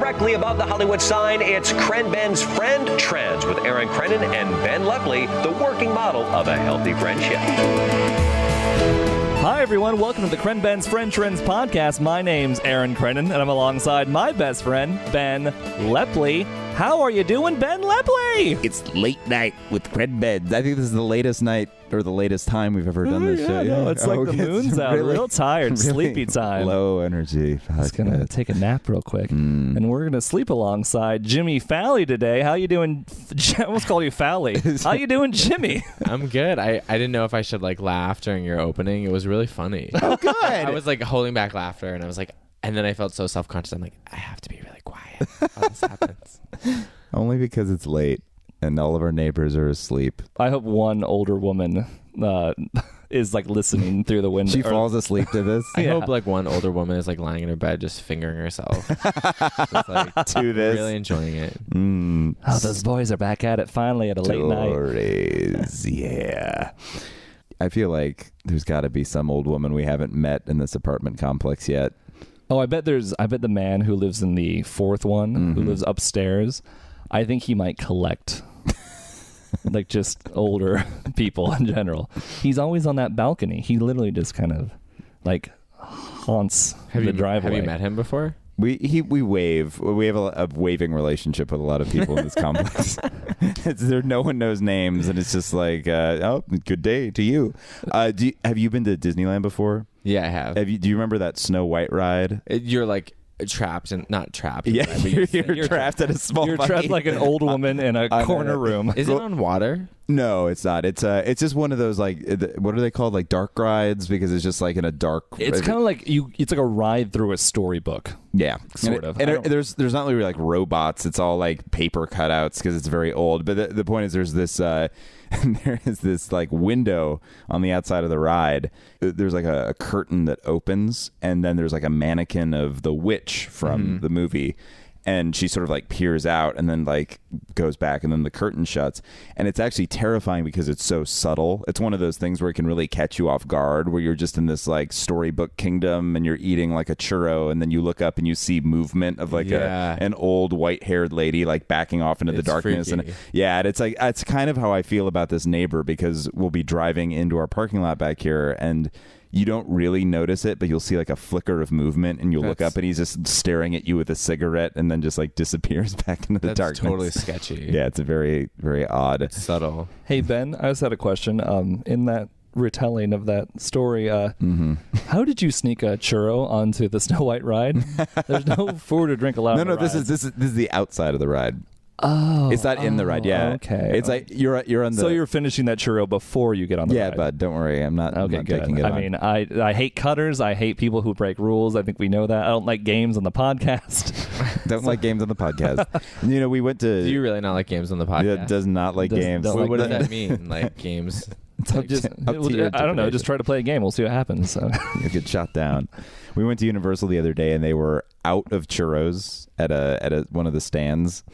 Directly above the Hollywood sign, it's ChrenBen's Friend Trends with Aaron Crennan and Ben Lepley, the working model of a healthy friendship. Hi, everyone. Welcome to the ChrenBen's Friend Trends podcast. My name's Aaron Crennan, and I'm alongside my best friend, Ben Lepley. How are you doing, Ben Lepley? It's late night with ChrenBen's. I think this is the latest night or the latest time we've ever done this show. No, it's like the moon's out. Real tired, really sleepy time. Low energy. Just going to take a nap real quick. And we're going to sleep alongside Jimmy Fowlie today. How you doing? I almost called you Fowlie. How you doing, Jimmy? I'm good. I didn't know if I should like laugh during your opening. It was really funny. Oh, good. I was like holding back laughter, and I was like, and then I felt so self-conscious. I'm like, I have to be really quiet while this happens. Only because it's late and all of our neighbors are asleep. I hope one older woman is like listening through the window. She falls asleep to this. I hope like one older woman is like lying in her bed just fingering herself. Just, like, to this. Really enjoying it. Oh, those boys are back at it finally at a late night. Stories, yeah. I feel like there's got to be some old woman we haven't met in this apartment complex yet. Oh, I bet the man who lives in the fourth one, who lives upstairs, I think he might collect like just older people in general. He's always on that balcony. He literally just kind of like haunts the driveway. Have you met him before? We wave. We have a waving relationship with a lot of people in this complex. No one knows names, and it's just like, oh, good day to you. Have you been to Disneyland before? Yeah, I have. Do you remember that Snow White ride? You're like trapped and not trapped. Yeah, you're trapped at a small. You're trapped like an old woman in a corner room. Is it on water? No, it's not. It's just one of those like what are they called, like dark rides, because it's just like in a dark. It's kind of like it's like a ride through a storybook. Yeah, sort of. And there's not really like robots. It's all like paper cutouts because it's very old. But the point is, there's this there is this like window on the outside of the ride. There's like a curtain that opens, and then there's like a mannequin of the witch from the movie. And she sort of like peers out and then like goes back, and then the curtain shuts. And it's actually terrifying because it's so subtle. It's one of those things where it can really catch you off guard, where you're just in this like storybook kingdom and you're eating like a churro, and then you look up and you see movement of like an old white-haired lady like backing off into the darkness. Freaky. And it's kind of how I feel about this neighbor, because we'll be driving into our parking lot back here, and you don't really notice it, but you'll see like a flicker of movement, and you'll look up and he's just staring at you with a cigarette, and then just like disappears back into the darkness. That's totally sketchy. Yeah, it's a very, very odd. Subtle. Hey, Ben, I just had a question. In that retelling of that story, how did you sneak a churro onto the Snow White ride? There's no food or drink allowed. No, this is the outside of the ride. Oh, it's not in the ride. Yeah, okay. It's like you're on the. So you're finishing that churro before you get on the ride. Yeah, but don't worry, I'm not. Okay, I'm not good. taking it I on. mean, I hate cutters. I hate people who break rules. I think we know that. I don't like games on the podcast. Don't like games on the podcast. You know, we went to. Do you really not like games on the podcast? Yeah, does not like games. What does that mean? Like games? I don't know. Just try to play a game. We'll see what happens. So. You get shot down. We went to Universal the other day, and they were out of churros at one of the stands.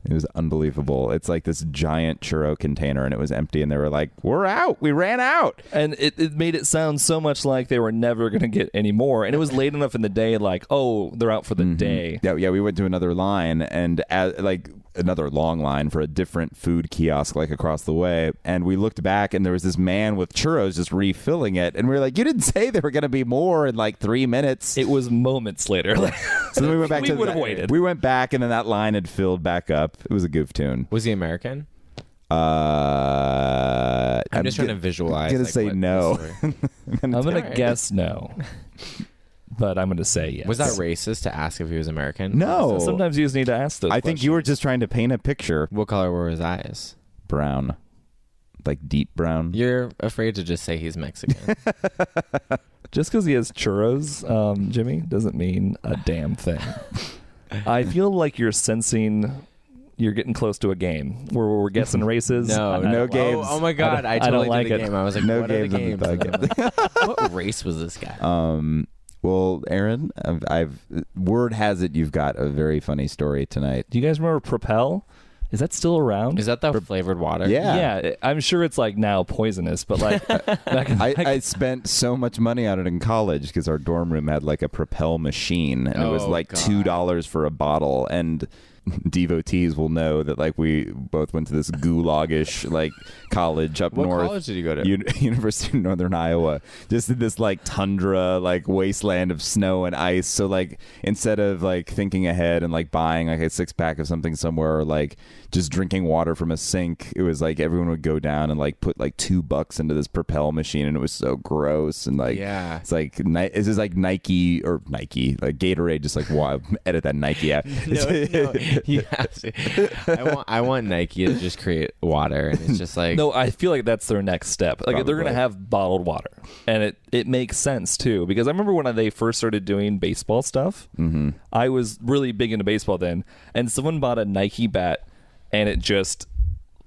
It was unbelievable. It's like this giant churro container, and it was empty, and they were like, we're out. We ran out. And it made it sound so much like they were never going to get any more. And it was late enough in the day, like, oh, they're out for the day. Yeah, we went to another line, and another long line for a different food kiosk like across the way, and we looked back, and there was this man with churros just refilling it, and we were like, you didn't say there were going to be more in like 3 minutes. It was moments later. So then we went back. We would have waited. We went back, and then that line had filled back up. It was a goof tune. Was he American? I'm just trying to visualize. I'm gonna say no. I'm gonna guess no. But I'm going to say yes. Was that racist to ask if he was American? No. So sometimes you just need to ask those I think you were just trying to paint a picture. What color were his eyes? Brown. Like deep brown. You're afraid to just say he's Mexican. Just because he has churros, Jimmy, doesn't mean a damn thing. I feel like you're sensing you're getting close to a game where we're guessing races. No games. Oh my God. I totally don't like did the it. game. I was like, No what are the games on games? the What race was this guy? Well, Aaron, word has it you've got a very funny story tonight. Do you guys remember Propel? Is that still around? Is that the flavored water? Yeah, I'm sure it's like now poisonous, but like I spent so much money on it in college because our dorm room had like a Propel machine, and it was like $2 for a bottle. And devotees will know that like we both went to this gulagish like college up north. What college did you go to? University of Northern Iowa. Just in this like tundra, like wasteland of snow and ice. So like instead of like thinking ahead and like buying like a 6-pack of something somewhere, or like just drinking water from a sink, it was like everyone would go down and like put like $2 into this Propel machine, and it was so gross. And like it's like this is like Nike like Gatorade, just like edit that Nike out. No. You have to. I want Nike to just create water, and it's just like no. I feel like that's their next step. Like they're gonna have bottled water, and it makes sense too, because I remember when they first started doing baseball stuff. Mm-hmm. I was really big into baseball then, and someone bought a Nike bat, and it just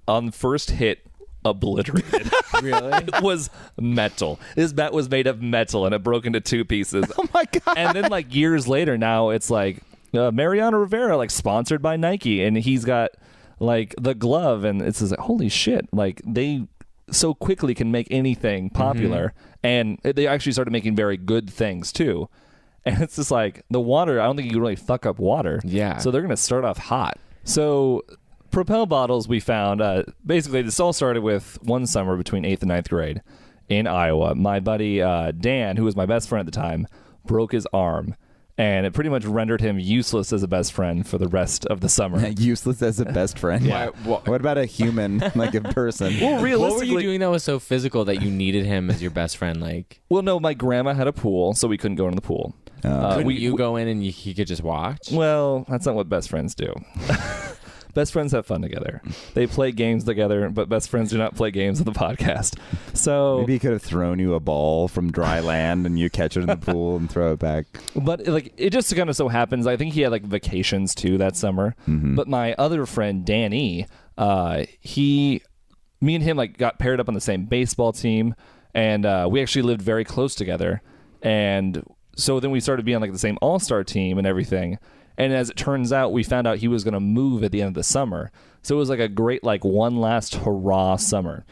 on first hit obliterated. Really? It was metal. This bat was made of metal, and it broke into 2 pieces. Oh my god! And then like years later, now it's like. Mariano Rivera, like sponsored by Nike, and he's got like the glove, and it's just like, holy shit, like they so quickly can make anything popular. And they actually started making very good things too. And it's just like the water, I don't think you can really fuck up water. Yeah. So they're going to start off hot. So Propel bottles we found, basically this all started with one summer between 8th and 9th grade in Iowa. My buddy Dan, who was my best friend at the time, broke his arm. And it pretty much rendered him useless as a best friend for the rest of the summer. Useless as a best friend? Yeah. What about a human, like a person? Well, realistically, what were you doing that was so physical that you needed him as your best friend? Like, well, no, my grandma had a pool, so we couldn't go in the pool. couldn't you go in and he could just watch? Well, that's not what best friends do. Best friends have fun together. They play games together, but best friends do not play games on the podcast. So maybe he could have thrown you a ball from dry land and you catch it in the pool and throw it back. But like it just kind of so happens, I think he had like vacations too that summer. Mm-hmm. But my other friend Danny, me and him like got paired up on the same baseball team, and we actually lived very close together. And so then we started being like the same all-star team and everything. And as it turns out, we found out he was going to move at the end of the summer. So it was like a great, like, one last hurrah summer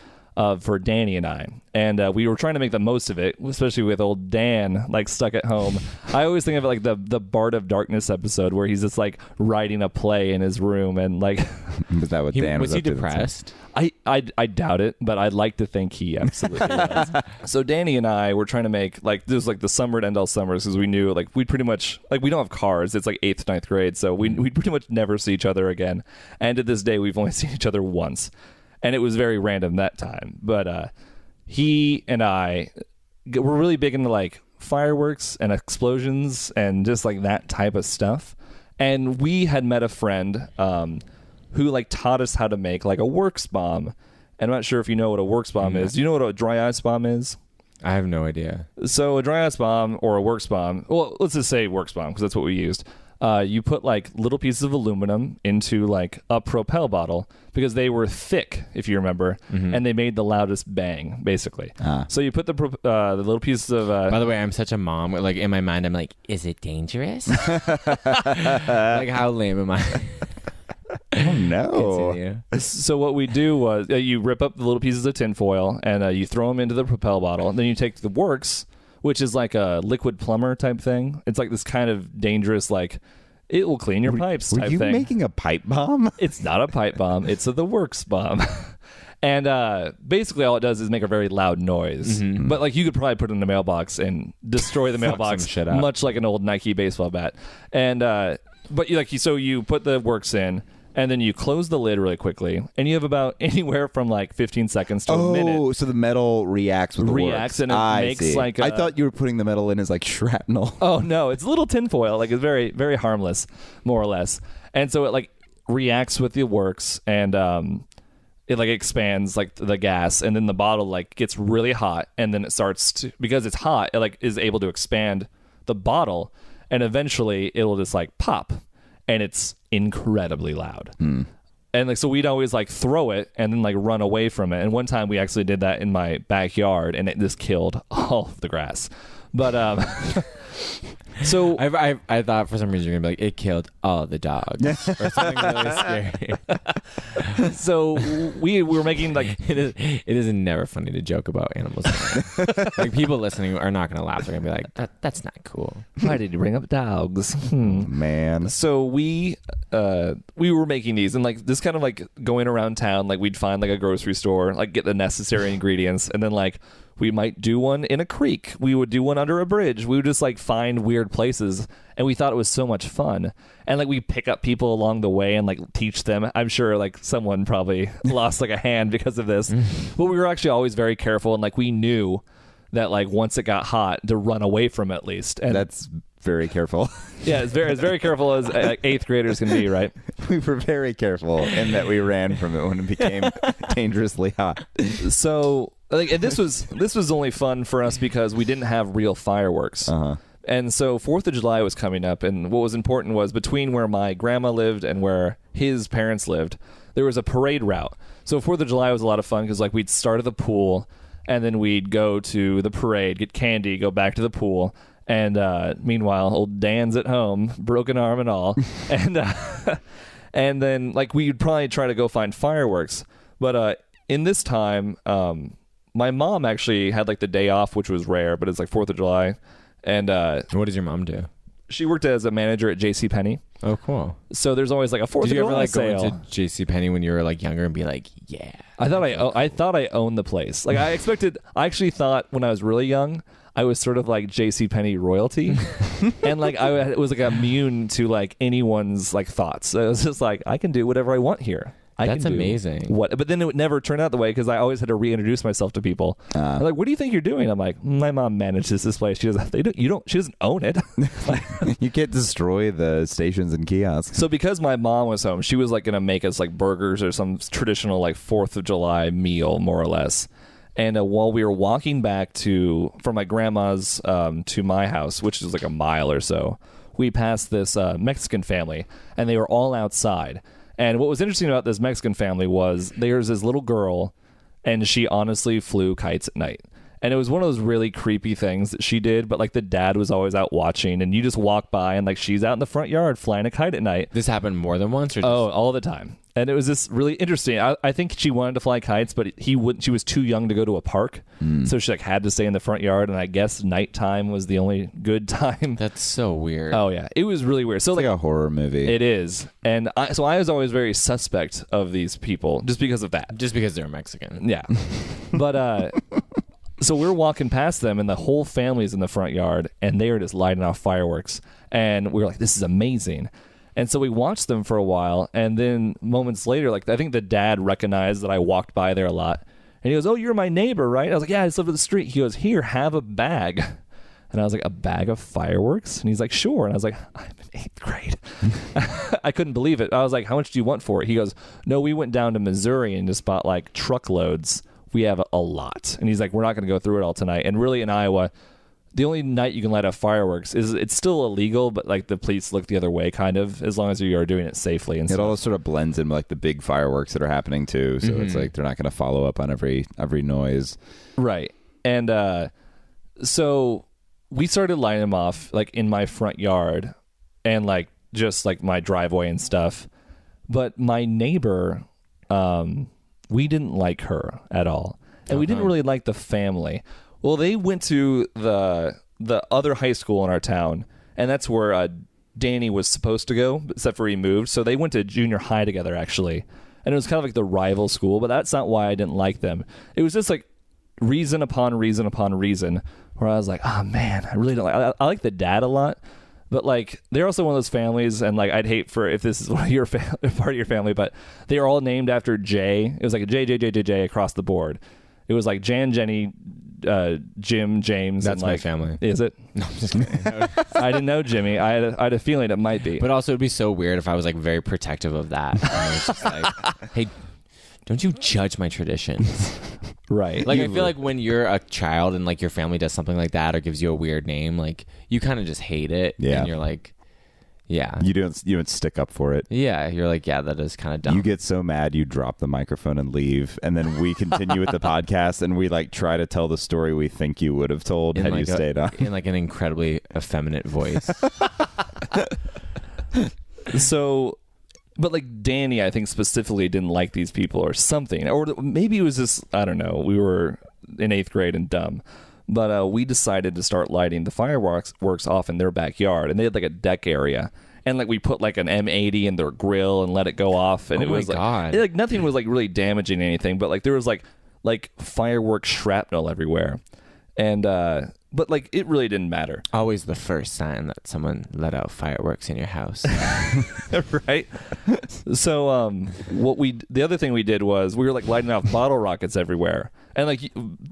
for Danny and I. And we were trying to make the most of it, especially with old Dan, like, stuck at home. I always think of it like the Bart of Darkness episode where he's just, like, writing a play in his room and, like... Was that what Dan was he up to? depressed? I doubt it, but I'd like to think he absolutely was. So Danny and I were trying to make, like, this was like the summer to end all summers, because we knew, like, we'd pretty much, like, we don't have cars. It's like 8th, 9th grade, so we'd pretty much never see each other again. And to this day, we've only seen each other once. And it was very random that time. But he and I were really big into, like, fireworks and explosions and just, like, that type of stuff. And we had met a friend who like taught us how to make like a works bomb. And I'm not sure if you know what a works bomb is. Do you know what a dry ice bomb is? I have no idea. So a dry ice bomb or a works bomb, well, let's just say works bomb because that's what we used. You put like little pieces of aluminum into like a Propel bottle because they were thick, if you remember, and they made the loudest bang, basically. So you put the little pieces of... By the way, I'm such a mom. Like in my mind, I'm like, is it dangerous? Like how lame am I? Oh no! Continue. So what we do was you rip up the little pieces of tinfoil and you throw them into the Propel bottle. And then you take the works, which is like a liquid plumber type thing. It's like this kind of dangerous, like it will clean your pipes type thing. Were you making a pipe bomb? It's not a pipe bomb. It's the works bomb. And basically all it does is make a very loud noise. Mm-hmm. But like you could probably put it in the mailbox and destroy the mailbox much like an old Nike baseball bat. And but you put the works in, and then you close the lid really quickly, and you have about anywhere from like 15 seconds to a minute. Oh, so the metal reacts with the works. And it makes like I thought you were putting the metal in as like shrapnel. Oh no, it's a little tinfoil. Like it's very, very harmless, more or less. And so it like reacts with the works, and it like expands like the gas, and then the bottle like gets really hot, and then it starts to, because it's hot, it like is able to expand the bottle, and eventually it'll just like pop. And it's incredibly loud. And like so we'd always like throw it and then like run away from it. And one time we actually did that in my backyard, and it just killed all of the grass. But so I thought for some reason you're gonna be like, it killed all the dogs or something really scary. so we were making like It is never funny to joke about animals. Like people listening are not gonna laugh. They're gonna be like, that's not cool. why did you bring up dogs? Man. So we were making these, and like this kind of like going around town, like we'd find like a grocery store, like get the necessary ingredients, and then like we might do one in a creek. We would do one under a bridge. We would just like find weird places, and we thought it was so much fun. And like we pick up people along the way and like teach them. I'm sure like someone probably lost like a hand because of this, but we were actually always very careful, and like we knew that like once it got hot to run away from it at least. And That's very careful. yeah, it's very careful as like 8th graders can be, right? We were very careful in that we ran from it when it became dangerously hot. So like, and this was only fun for us because we didn't have real fireworks. And so 4th of July was coming up, and what was important was between where my grandma lived and where his parents lived, there was a parade route. So 4th of July was a lot of fun because like we'd start at the pool, and then we'd go to the parade, get candy, go back to the pool. And meanwhile, old Dan's at home, broken arm and all. And then like we'd probably try to go find fireworks. But in this time, my mom actually had like the day off, which was rare, but it's like 4th of July. And What does your mom do? she worked as a manager at JCPenney. Oh, cool. So there's always like a 4th of Did you July ever like sale. go into JCPenney when you were like younger and be like, yeah? I thought I owned the place. Like I actually thought when I was really young, I was sort of like JCPenney royalty. And like I was like immune to like anyone's like thoughts. So it was just like, I can do whatever I want here. That's amazing. But then it would never turn out the way because I always had to reintroduce myself to people. I'm like, what do you think you're doing? I'm like, my mom manages this place. She doesn't own it. You can't destroy the stations and kiosks. So because my mom was home, she was like gonna make us like burgers or some traditional like 4th of July meal, more or less. And while we were walking back from my grandma's to my house, which is like a mile or so, we passed this Mexican family, and they were all outside. And what was interesting about this Mexican family was there's this little girl, and she honestly flew kites at night. And it was one of those really creepy things that she did, but like the dad was always out watching, and you just walk by and like she's out in the front yard flying a kite at night. This happened more than once, or just... Oh, all the time. And it was just really interesting. I think she wanted to fly kites, but he wouldn't. She was too young to go to a park, so she like had to stay in the front yard. And I guess nighttime was the only good time. That's so weird. Oh yeah, it was really weird. So It's like a horror movie. it is, and I was always very suspect of these people just because of that. Just because they're Mexican. Yeah, but so we're walking past them, and the whole family's in the front yard, and they are just lighting off fireworks, and we were like, "This is amazing." And so we watched them for a while, and then moments later, like I think the dad recognized that I walked by there a lot, and he goes, "Oh, you're my neighbor, right?" I was like, "Yeah, I just live up the street." He goes, "Here, have a bag." And I was like, "A bag of fireworks?" And he's like, "Sure." And I was like, "I'm in 8th grade." I couldn't believe it. I was like, "How much do you want for it?" He goes, "No, we went down to Missouri and just bought like truckloads. We have a lot." And he's like, "We're not going to go through it all tonight." And really in Iowa, the only night you can light off fireworks it's still illegal, but like the police look the other way kind of, as long as you are doing it safely. And it all sort of blends in with like the big fireworks that are happening too. So it's like they're not going to follow up on every noise. Right. And so we started lighting them off like in my front yard and like just like my driveway and stuff. But my neighbor, we didn't like her at all. And we didn't really like the family. Well, they went to the other high school in our town, and that's where Danny was supposed to go, except for he moved. So they went to junior high together, actually. And it was kind of like the rival school, but that's not why I didn't like them. It was just like reason upon reason upon reason where I was like, oh, man, I really don't like... I like the dad a lot, but like they're also one of those families, and like I'd hate for if this is one of your part of your family, but they are all named after J. It was like a J across the board. It was like Jan, Jenny, Jim, James. That's and like, my family. Is it? No, I'm just kidding. I didn't know Jimmy. I had a feeling it might be. But also, it'd be so weird if I was like very protective of that. And I was just like, hey, don't you judge my traditions. Right. Like, I feel like when you're a child and like your family does something like that or gives you a weird name, like you kind of just hate it. Yeah. And you're like, Yeah. You don't stick up for it. Yeah, you're like, yeah, that is kind of dumb. You get so mad you drop the microphone and leave, and then we continue with the podcast, and we like try to tell the story we think you would have told had you stayed on. In like an incredibly effeminate voice. So, but like Danny, I think specifically didn't like these people or something, or maybe it was just, I don't know. We were in 8th grade and dumb, but we decided to start lighting the fireworks off in their backyard, and they had like a deck area, and like we put like an M80 in their grill and let it go off, and Oh it my was God. like nothing was like really damaging anything, but like there was like fireworks shrapnel everywhere, and but like it really didn't matter. Always the first sign that someone let out fireworks in your house. Right. So the other thing we did was we were like lighting off bottle rockets everywhere, and like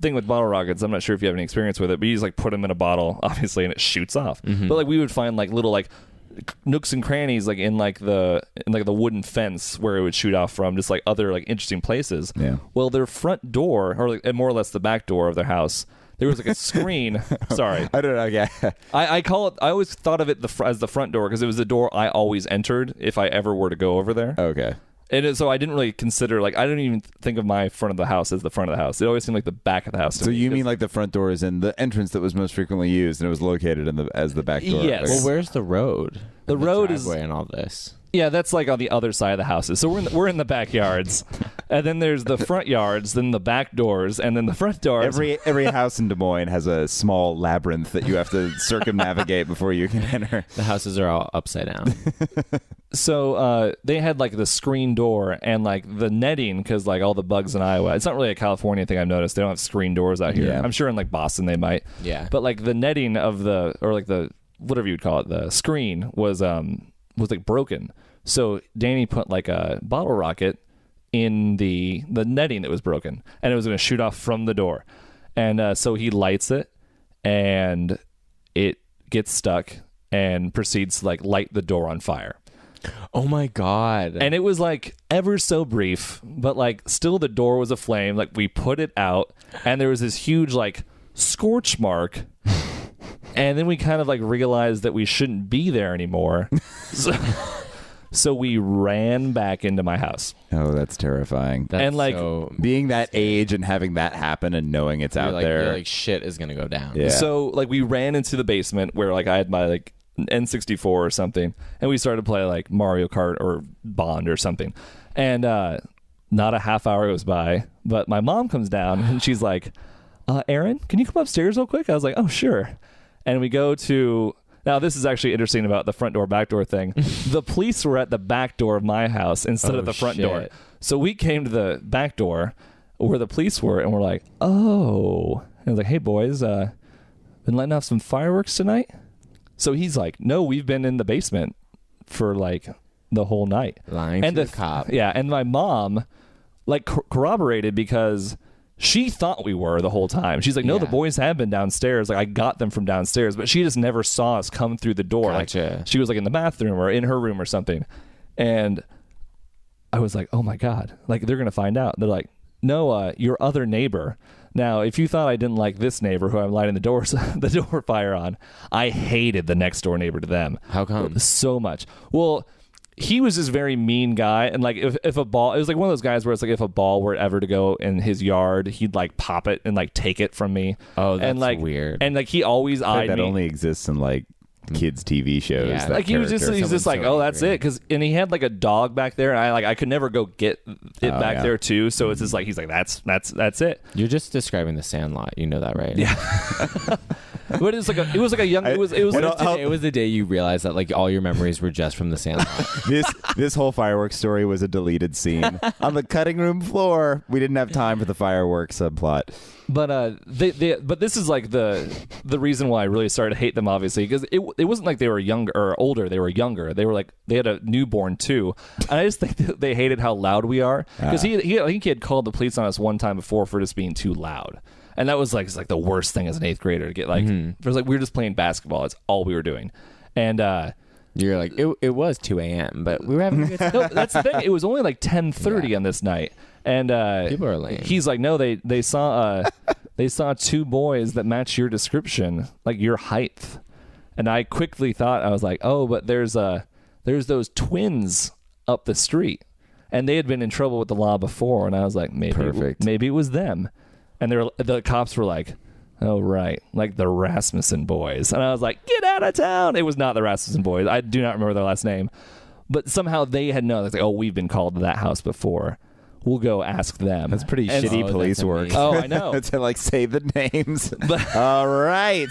thing with bottle rockets, I'm not sure if you have any experience with it, but you just like put them in a bottle, obviously, and it shoots off. Mm-hmm. But like we would find like little like nooks and crannies like in the wooden fence where it would shoot off from, just like other like interesting places. Yeah. Well, their front door, or like more or less the back door of their house, there was like a screen. Sorry. I don't know. Yeah. I call it. I always thought of it as the front door because it was the door I always entered if I ever were to go over there. Okay. So I didn't really consider, like, I didn't even think of my front of the house as the front of the house. It always seemed like the back of the house. So you mean like the front door is in the entrance that was most frequently used, and it was located as the back door? Yes. Well, where's the road? The road is driveway and all this. Yeah, that's like on the other side of the houses. So we're in the backyards, and then there's the front yards, then the back doors, and then the front doors. Every house in Des Moines has a small labyrinth that you have to circumnavigate before you can enter. The houses are all upside down. So they had like the screen door and like the netting, because like all the bugs in Iowa. It's not really a California thing, I've noticed. They don't have screen doors out here. Yeah. I'm sure in like Boston they might. Yeah. But like the netting of the whatever you'd call it, the screen was like broken. So Danny put like a bottle rocket in the netting that was broken, and it was going to shoot off from the door. And so he lights it, and it gets stuck and proceeds to like light the door on fire. Oh my God. And it was like ever so brief, but like still the door was aflame. Like we put it out, and there was this huge like scorch mark. And then we kind of like realized that we shouldn't be there anymore. So we ran back into my house. Oh, that's terrifying. That's and like so being that age and having that happen and knowing it's out there. You're like, shit is going to go down. Yeah. So like we ran into the basement where like I had my like N64 or something, and we started to play like Mario Kart or Bond or something. And not a half hour goes by, but my mom comes down and she's like, Aaron, can you come upstairs real quick? I was like, oh, sure. And we go to... Now, this is actually interesting about the front door, back door thing. The police were at the back door of my house instead of the front door. So we came to the back door where the police were, and we're like, oh. And I was like, hey, boys, been letting off some fireworks tonight? So he's like, no, we've been in the basement for like the whole night. Lying and to the cop. Yeah, and my mom like corroborated because... She thought we were the whole time. She's like, no, the boys have been downstairs. Like, I got them from downstairs, but she just never saw us come through the door. Gotcha. Like, she was like in the bathroom or in her room or something. And I was like, oh my God, like they're going to find out. They're like, no, your other neighbor. Now, if you thought I didn't like this neighbor who I'm lighting the door fire on, I hated the next door neighbor to them. How come? So much. Well, he was this very mean guy, and like if a ball, it was like one of those guys where it's like if a ball were ever to go in his yard, he'd like pop it and like take it from me. Oh, that's and, like, weird. And like he always eyed that me. only exists in like kids TV shows. Yeah. that Like he was just character. he's just like, oh, that's it, and he had like a dog back there, and I could never go get it back there too. So it's just like he's like that's it. You're just describing the Sandlot. You know that, right? Yeah. But it was like a young. It was It was the day you realized that like all your memories were just from the Sandlot. This whole fireworks story was a deleted scene on the cutting room floor. We didn't have time for the fireworks subplot. But but this is like the reason why I really started to hate them, obviously, because it wasn't like they were younger or older. They were younger. They were like they had a newborn too, and I just think that they hated how loud we are. Because I think he had called the police on us one time before for just being too loud, and that was like it's like the worst thing as an 8th grader to get like. It was like we were just playing basketball. That's all we were doing, and. You're like it was 2 a.m. but we were having a good time. No, that's the thing. It was only like 10:30 on this night, and People are lame. He's like, no, they saw 2 boys that match your description, like your height, And I quickly thought, I was like, oh, but there's those twins up the street. And they had been in trouble with the law before. And I was like, maybe it was them. And the cops were like, oh, right. Like the Rasmussen boys. And I was like, get out of town. It was not the Rasmussen boys. I do not remember their last name. But somehow they had known. It's like, oh, we've been called to that house before. We'll go ask them. That's pretty shitty police work. Oh, I know. To like say the names. But, all right.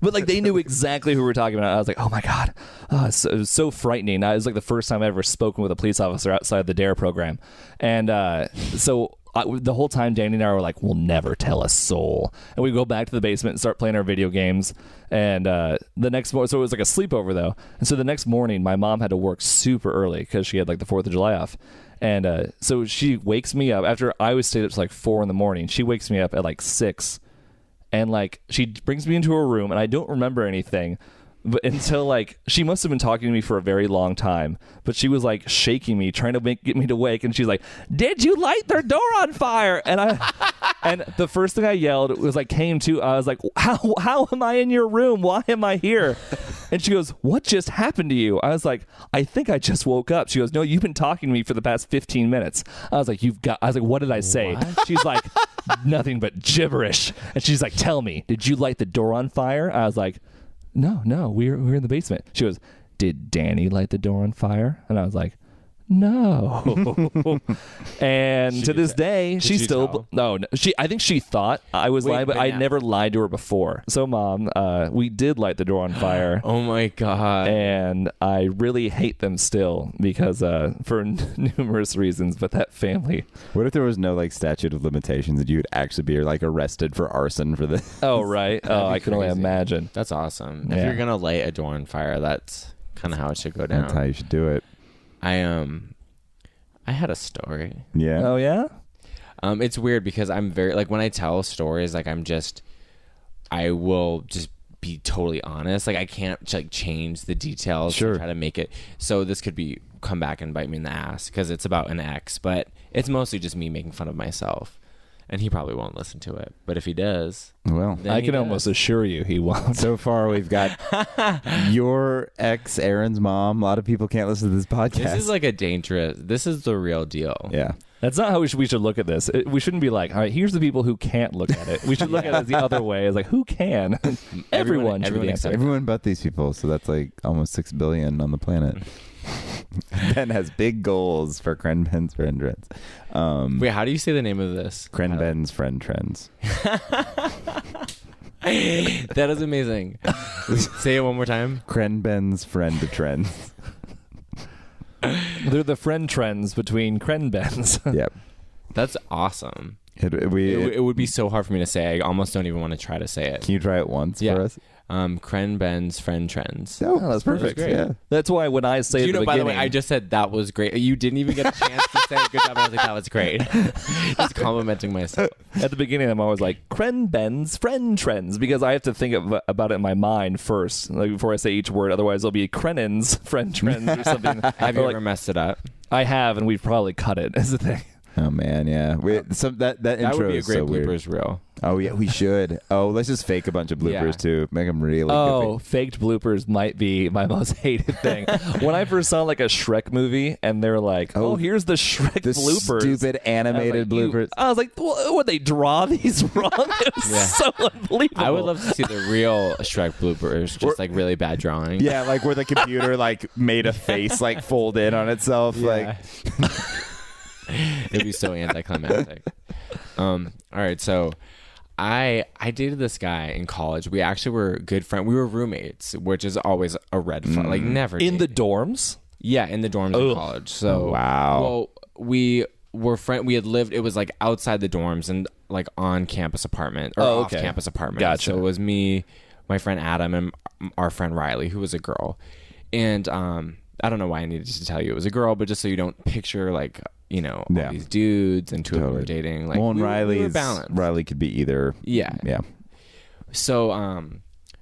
But like they knew exactly who we were talking about. I was like, oh my God. It was so frightening. It was like the first time I ever spoken with a police officer outside the DARE program. And the whole time Danny and I were like, we'll never tell a soul. And we go back to the basement and start playing our video games. And the next morning, so it was like a sleepover though. And so the next morning, my mom had to work super early because she had like the 4th of July off. And so she wakes me up after I was stayed up to like 4 a.m. She wakes me up at like 6, and like she brings me into her room, and I don't remember anything, but until like she must have been talking to me for a very long time. But she was like shaking me, trying to get me to wake, and she's like, "Did you light their door on fire?" And the first thing I yelled was like, came to, I was like, how am I in your room? Why am I here? And she goes, what just happened to you? I was like, I think I just woke up. She goes, no, you've been talking to me for the past 15 minutes. I was like, what did I say? What? She's like, nothing but gibberish. And she's like, tell me, did you light the door on fire? I was like, no, we're in the basement. She goes, did Danny light the door on fire? And I was like, no. And to this day, she still I think she thought I was lying, but I never lied to her before. So Mom, we did light the door on fire. Oh my God. And I really hate them still because for numerous reasons, but that family. What if there was no like statute of limitations and you would actually be like arrested for arson for this? Oh right. Oh, I can only imagine. That's awesome. If you're gonna light a door on fire, that's kind of how it should go down. That's how you should do it. I had a story. Yeah. Oh yeah? It's weird because I'm very like when I tell stories, like I will just be totally honest. Like I can't like change the details to try to make it. So this could come back and bite me in the ass because it's about an ex, but it's mostly just me making fun of myself. And he probably won't listen to it. But if he does, well, I can almost assure you he won't. So far, we've got your ex, Aaron's mom. A lot of people can't listen to this podcast. This is like this is the real deal. Yeah. That's not how we should look at this. We shouldn't be like, all right, here's the people who can't look at it. We should look at it the other way. It's like, who can? Everyone should be the answer. Everyone but these people. So that's like almost 6 billion on the planet. Ben has big goals for ChrenBen's Friend Trends. Wait, how do you say the name of this? ChrenBen's Friend Trends. That is amazing. Say it one more time. ChrenBen's Friend Trends. They're the friend trends between ChrenBen's. Yep. That's awesome. It would be so hard for me to say. I almost don't even want to try to say it. Can you try it once for us? ChrenBen's Friend Trends. Oh, that's perfect. Yeah. That's why when I say by the way, I just said that was great. You didn't even get a chance to say good job. I was like, that was great. Just complimenting myself. At the beginning, I'm always like, ChrenBen's Friend Trends, because I have to think about it in my mind first, like before I say each word. Otherwise, it'll be Chrennan's Friend Trends or something. Have you ever messed it up? I have, and we've probably cut it, is the thing. Oh man, yeah. That intro would be a is great so bloopers weird. reel. Oh yeah, we should. Oh, let's just fake a bunch of bloopers too. Make them really goofy. Faked bloopers might be my most hated thing. When I first saw like a Shrek movie and they're like, "Oh, here's the Shrek bloopers," stupid animated bloopers. I was like, "Would they draw these wrong?" It was so unbelievable. I would love to see the real Shrek bloopers, just like really bad drawing. Yeah, like where the computer like made a face like fold in on itself. Yeah. Like. It'd be so anticlimactic. All right, so I dated this guy in college. We actually were good friends. We were roommates, which is always a red flag. Like never in the dorms. Yeah, in the dorms in college. So wow. Well, we were friends. We had lived. It was like outside the dorms and like on campus apartment or off campus apartment. Gotcha. So it was me, my friend Adam, and our friend Riley, who was a girl. And I don't know why I needed to tell you it was a girl, but just so you don't picture like. All these dudes and two of them were dating. Like, well, and we were balanced. Riley could be either. Yeah. Yeah. So,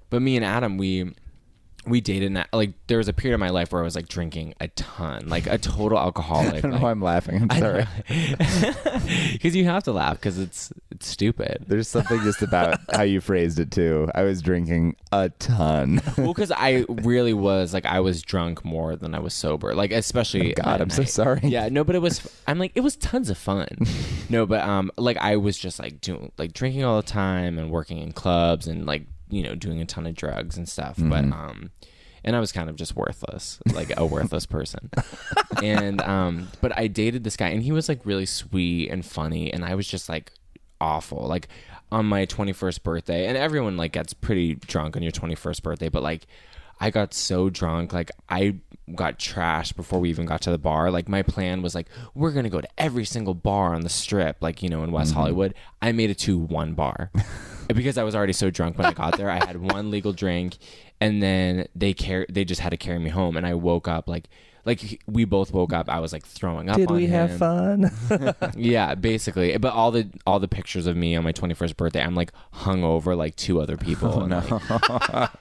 but me and Adam, we we dated, and like there was a period of my life where I was like drinking a ton, like a total alcoholic. I don't know why I'm laughing. I'm sorry. Because you have to laugh because it's stupid. There's something just about how you phrased it too. I was drinking a ton. Well, because I really was like, I was drunk more than I was sober. Like, especially. Oh God, I'm so sorry. Yeah, no, but it was tons of fun. No, but like I was just like drinking all the time and working in clubs and like, you know, doing a ton of drugs and stuff. But and I was kind of just worthless, like a worthless person. And but I dated this guy, and he was like really sweet and funny, and I was just like awful. Like on my 21st birthday, and everyone like gets pretty drunk on your 21st birthday, but like I got so drunk, like I got trashed before we even got to the bar. Like my plan was like, we're gonna go to every single bar on the strip, like, you know, in West Hollywood. I made it to one bar because I was already so drunk when I got there. I had one legal drink, and then they just had to carry me home, and I woke up like we both woke up. I was like throwing up. Did on we him. have fun? Yeah, basically. But all the pictures of me on my 21st birthday, I'm like hungover like two other people.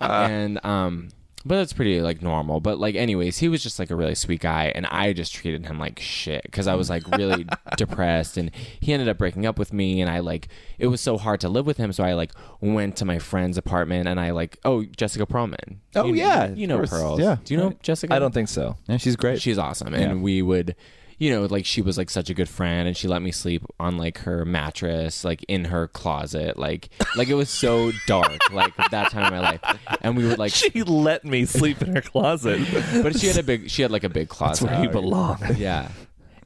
And but that's pretty like normal. But like anyways, he was just like a really sweet guy, and I just treated him like shit because I was like really depressed, and he ended up breaking up with me, and I like it was so hard to live with him, so I like went to my friend's apartment, and I like, Jessica Perlman. Oh, yeah, you know of course. Pearls. Yeah. Do you know Jessica? I don't think so. Yeah, she's great. She's awesome. Yeah. And we would, you know, like she was like such a good friend, and she let me sleep on like her mattress, like in her closet, like it was so dark, like that time in my life. And we would like She let me sleep in her closet. but she had like a big closet. That's where you belong. Yeah.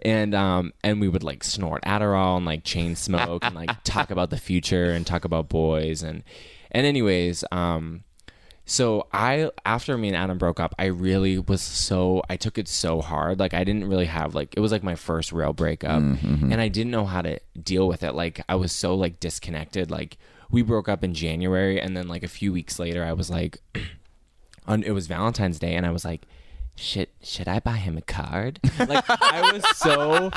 And we would like snort Adderall and like chain smoke and like talk about the future and talk about boys and anyways, so after me and Adam broke up, I really I took it so hard. Like I didn't really have like, it was like my first real breakup, and I didn't know how to deal with it. Like I was so like disconnected. Like we broke up in January, and then like a few weeks later I was like, it was Valentine's Day, and I was like, should I buy him a card? Like I was so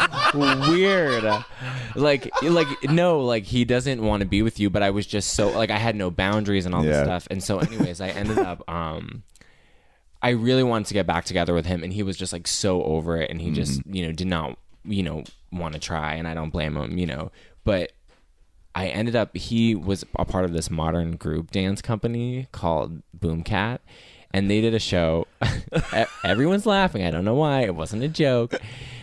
weird. Like no, like he doesn't want to be with you, but I was just so like I had no boundaries and all this stuff. And so anyways, I ended up I really wanted to get back together with him, and he was just like so over it, and he just, you know, did not, you know, want to try, and I don't blame him, you know. But I ended up, he was a part of this modern group dance company called Boomcat. And they did a show. Everyone's laughing. I don't know why. It wasn't a joke.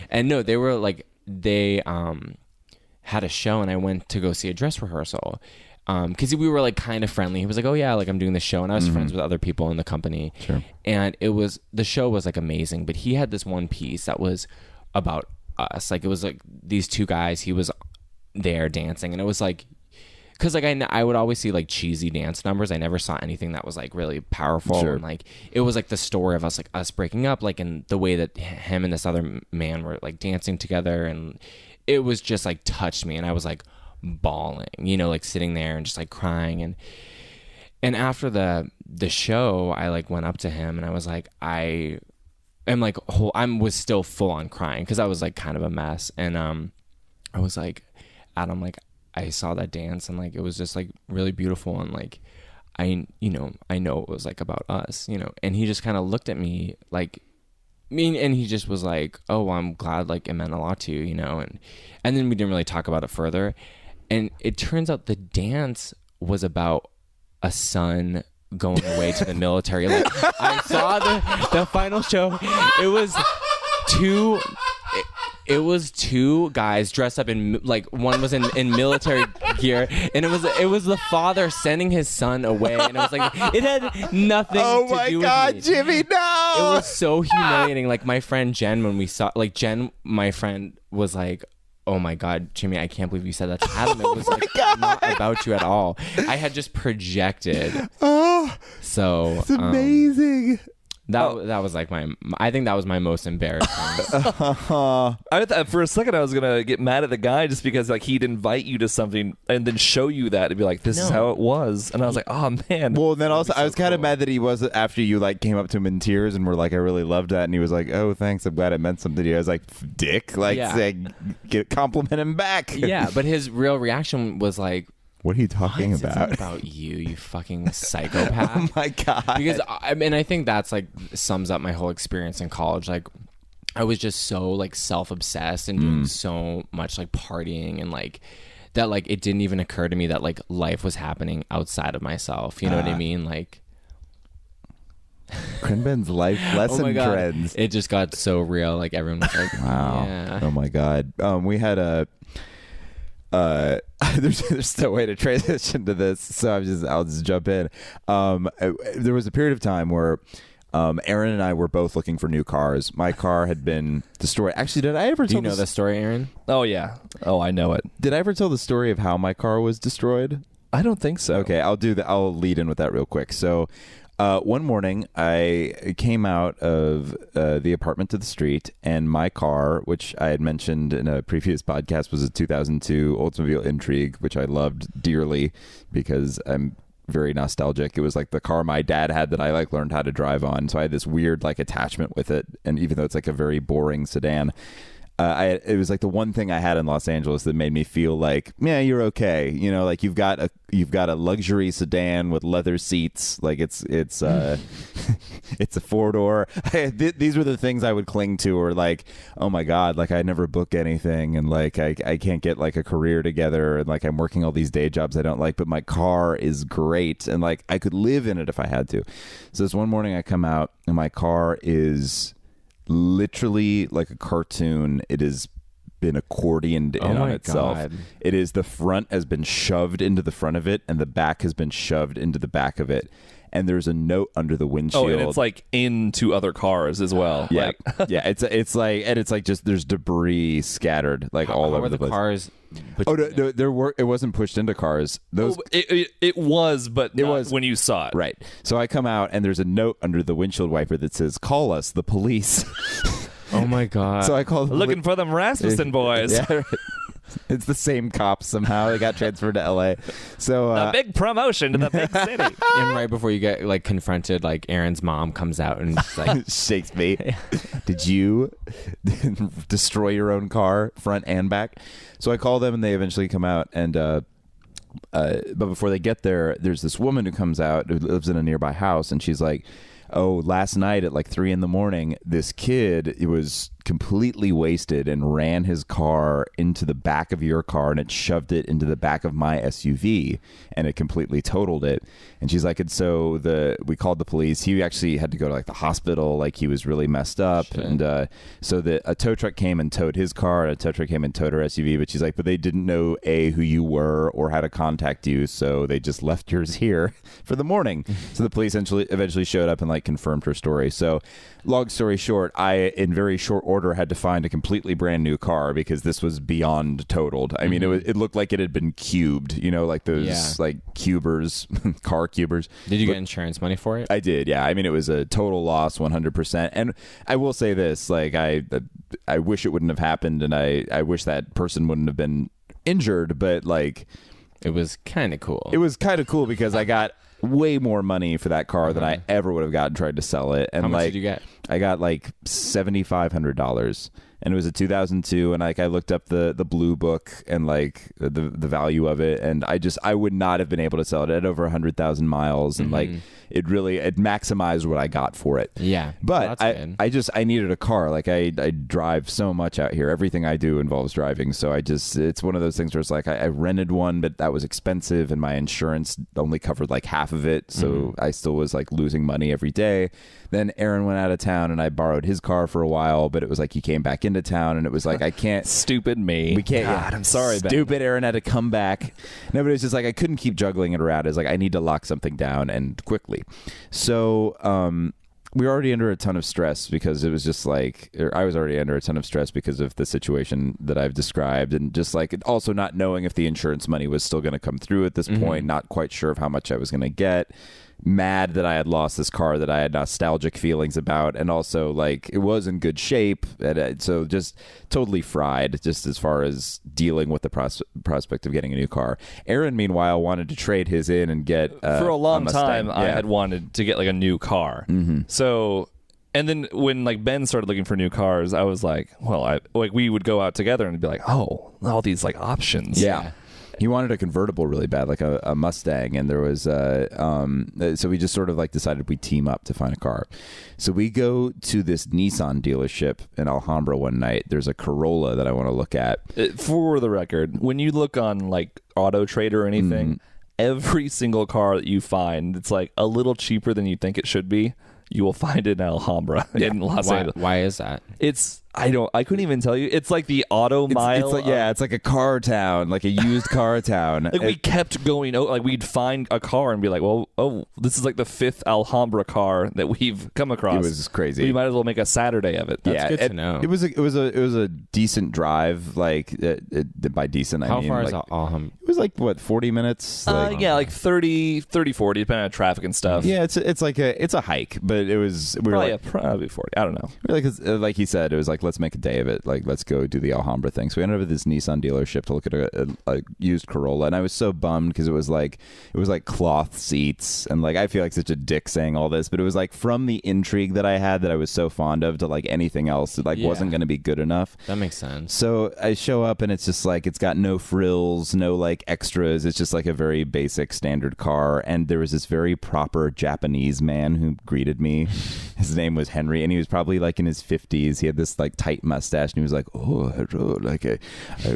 And no, they were like, they had a show, and I went to go see a dress rehearsal. Because we were like kind of friendly. He was like, oh yeah, like I'm doing this show. And I was friends with other people in the company. Sure. And the show was like amazing. But he had this one piece that was about us. Like it was like these two guys, he was there dancing. And it was like, because like I would always see like cheesy dance numbers. I never saw anything that was like really powerful. Sure. And like it was like the story of us breaking up, like in the way that him and this other man were like dancing together, and it was just like touched me, and I was like bawling, you know, like sitting there and just like crying. And after the show, I like went up to him, and I was like, I was still full on crying because I was like kind of a mess, and I was like, Adam, like I saw that dance, and like it was just like really beautiful, and like I know it was like about us, you know. And he just kind of looked at me like, and he just was like, oh, I'm glad like it meant a lot to you, you know. And then we didn't really talk about it further, and it turns out the dance was about a son going away to the military. Like I saw the final show. It was two guys dressed up in like, one was in military gear, and it was the father sending his son away, and it was like it had nothing Oh to my do God, with me. Jimmy, no! It was so humiliating. Like my friend Jen, when we saw, like Jen, my friend was like, oh my God, Jimmy, I can't believe you said that to Adam. It was like not about you at all. I had just projected. Oh, So it's amazing. That was like I think that was my most embarrassing. I thought for a second I was gonna get mad at the guy just because like he'd invite you to something and then show you that and be like, this is how it was, and I was like, oh man. Well, then also I was kind of mad that he was, after you like came up to him in tears and were like, I really loved that, and he was like, oh thanks, I'm glad it meant something to you. I was like, dick, like Yeah. say, compliment him back. Yeah, but his real reaction was like, What are you talking It's about? not about you fucking psychopath. Oh my God. Because I think that's like sums up my whole experience in college. Like, I was just so like self-obsessed and doing so much like partying and like that, like it didn't even occur to me that like life was happening outside of myself. You know what I mean? Like, ChrenBen's life lesson trends. It just got so real. Like everyone was like, Wow. yeah. Oh my God. We had a there's no way to transition to this, so I'll just jump in. There was a period of time where Aaron and I were both looking for new cars. My car had been destroyed. Actually, did I ever Do tell you know the story, Aaron? Oh yeah. Oh, I know it. Did I ever tell the story of how my car was destroyed? I don't think so. Okay, I'll lead in with that real quick. So one morning, I came out of the apartment to the street, and my car, which I had mentioned in a previous podcast, was a 2002 Oldsmobile Intrigue, which I loved dearly because I'm very nostalgic. It was like the car my dad had that I like learned how to drive on, so I had this weird like attachment with it. And even though it's like a very boring sedan, it was like the one thing I had in Los Angeles that made me feel like, yeah, you're okay. You know, like you've got a luxury sedan with leather seats. Like it's it's a 4-door. These were the things I would cling to, or like, oh my God, like I never book anything, and like I can't get like a career together, and like I'm working all these day jobs I don't like, but my car is great, and like I could live in it if I had to. So this one morning I come out and my car is literally like a cartoon. It has been accordioned in on itself. God. It is, the front has been shoved into the front of it, and the back has been shoved into the back of it. And there's a note under the windshield. Oh, and it's like into other cars as well. Yeah, Like, yeah. It's like, and it's like just there's debris scattered like all over the place. Cars? Oh no, it wasn't pushed into cars. Those it was, but it not was when you saw it. Right. So I come out and there's a note under the windshield wiper that says, "Call us, the police." Oh my God. So I called Looking for them Rasmussen boys. Yeah, right. It's the same cops somehow. They got transferred to LA. So A big promotion to the big city. And right before you get like confronted, like Aaron's mom comes out and just, like shakes me. Did you destroy your own car, front and back? So I call them and they eventually come out, and but before they get there, there's this woman who comes out who lives in a nearby house, and she's like, oh, last night at like 3 a.m, this kid, it was completely wasted and ran his car into the back of your car, and it shoved it into the back of my SUV, and it completely totaled it. And she's like, and so we called the police. He actually had to go to like the hospital, like he was really messed up. Shit. And so a tow truck came and towed his car, and a tow truck came and towed her SUV. But she's like, but they didn't know who you were or how to contact you, so they just left yours here for the morning. So the police eventually showed up and like confirmed her story. So long story short, I, in very short order, had to find a completely brand new car because this was beyond totaled. I mean, it looked like it had been cubed, you know, like those like cubers, car cubers. Did you get insurance money for it? I did, yeah. I mean, it was a total loss, 100%. And I will say this, like, I wish it wouldn't have happened, and I wish that person wouldn't have been injured, but like, it was kind of cool. It was kind of cool because I got way more money for that car than I ever would have gotten tried to sell it. And How much like, did you get? I got like $7,500, and it was a 2002. And like, I looked up the blue book and like the value of it, and I would not have been able to sell it. It had over 100,000 miles, and like it maximized what I got for it. Yeah, but well, I needed a car. Like I drive so much out here. Everything I do involves driving. So it's one of those things where it's like I rented one, but that was expensive, and my insurance only covered like half of it. So I still was like losing money every day. Then Aaron went out of town, and I borrowed his car for a while, but it was like he came back into town, and it was like, I can't. Stupid me. We can't. God, I'm sorry, Ben. Stupid Aaron had to come back. No, but it's just like I couldn't keep juggling it around. It's like I need to lock something down, and quickly. So we were already under a ton of stress because it was just like, I was already under a ton of stress because of the situation that I've described, and just like also not knowing if the insurance money was still going to come through at this point, not quite sure of how much I was going to get. Mad that I had lost this car that I had nostalgic feelings about, and also like it was in good shape, and so just totally fried just as far as dealing with the prospect of getting a new car. Aaron meanwhile wanted to trade his in and get for a long Mustang. time I had wanted to get like a new car. So, and then when like Ben started looking for new cars, I was like, well, we would go out together and be like, oh, all these like options. Yeah. He wanted a convertible really bad, like a Mustang, and there was so we just sort of like decided we'd team up to find a car. So we go to this Nissan dealership in Alhambra one night. There's a Corolla that I want to look at. For the record, when you look on like Auto Trader or anything, every single car that you find that's like a little cheaper than you think it should be, you will find it in Alhambra in Los Angeles. Why is that? I couldn't even tell you. It's like the auto mile. It's like a car town, like a used car town. Like we kept going out, like we'd find a car and be like, well, this is like the 5th Alhambra car that we've come across. It was crazy. We might as well make a Saturday of it. That's good to know. It was a decent drive, like by decent I mean. How far like, is Alhambra? It was like what, 40 minutes? Like 30, 40, depending on traffic and stuff. Yeah, it's like it's a hike, but it was probably 40. I don't know. Like he said, it was like, let's make a day of it. Like, let's go do the Alhambra thing. So we ended up at this Nissan dealership to look at a used Corolla, and I was so bummed because it was like cloth seats, and like I feel like such a dick saying all this, but it was like from the intrigue that I had that I was so fond of to like anything else that wasn't going to be good enough. That makes sense. So I show up and it's just like it's got no frills, no like extras. It's just like a very basic standard car. And there was this very proper Japanese man who greeted me. His name was Henry, and he was probably like in his 50s. He had this like tight mustache, and he was like, "Oh, hello, like I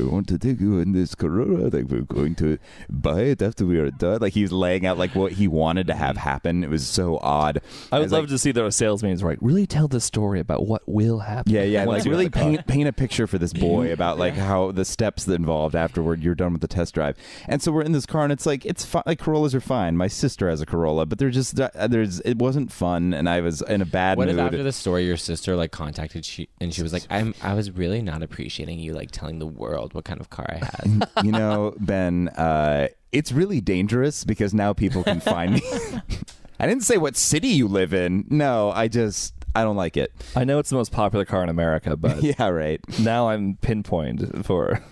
want to take you in this Corolla. Like we're going to buy it after we are done." Like he was laying out like what he wanted to have happen. It was so odd. I would love to see those salesmen like really tell the story about what will happen. Yeah, like really paint a picture for this boy about like how the steps that involved afterward. You're done with the test drive, and so we're in this car, and it's like it's fine. Like Corollas are fine. My sister has a Corolla, but it wasn't fun, and I was in a bad mood. What if after the story your sister like contacted she was like, I was really not appreciating you like telling the world what kind of car I had. You know, Ben, it's really dangerous because now people can find me. I didn't say what city you live in. No, I don't like it. I know it's the most popular car in America, but yeah, right. Now I'm pinpointed for.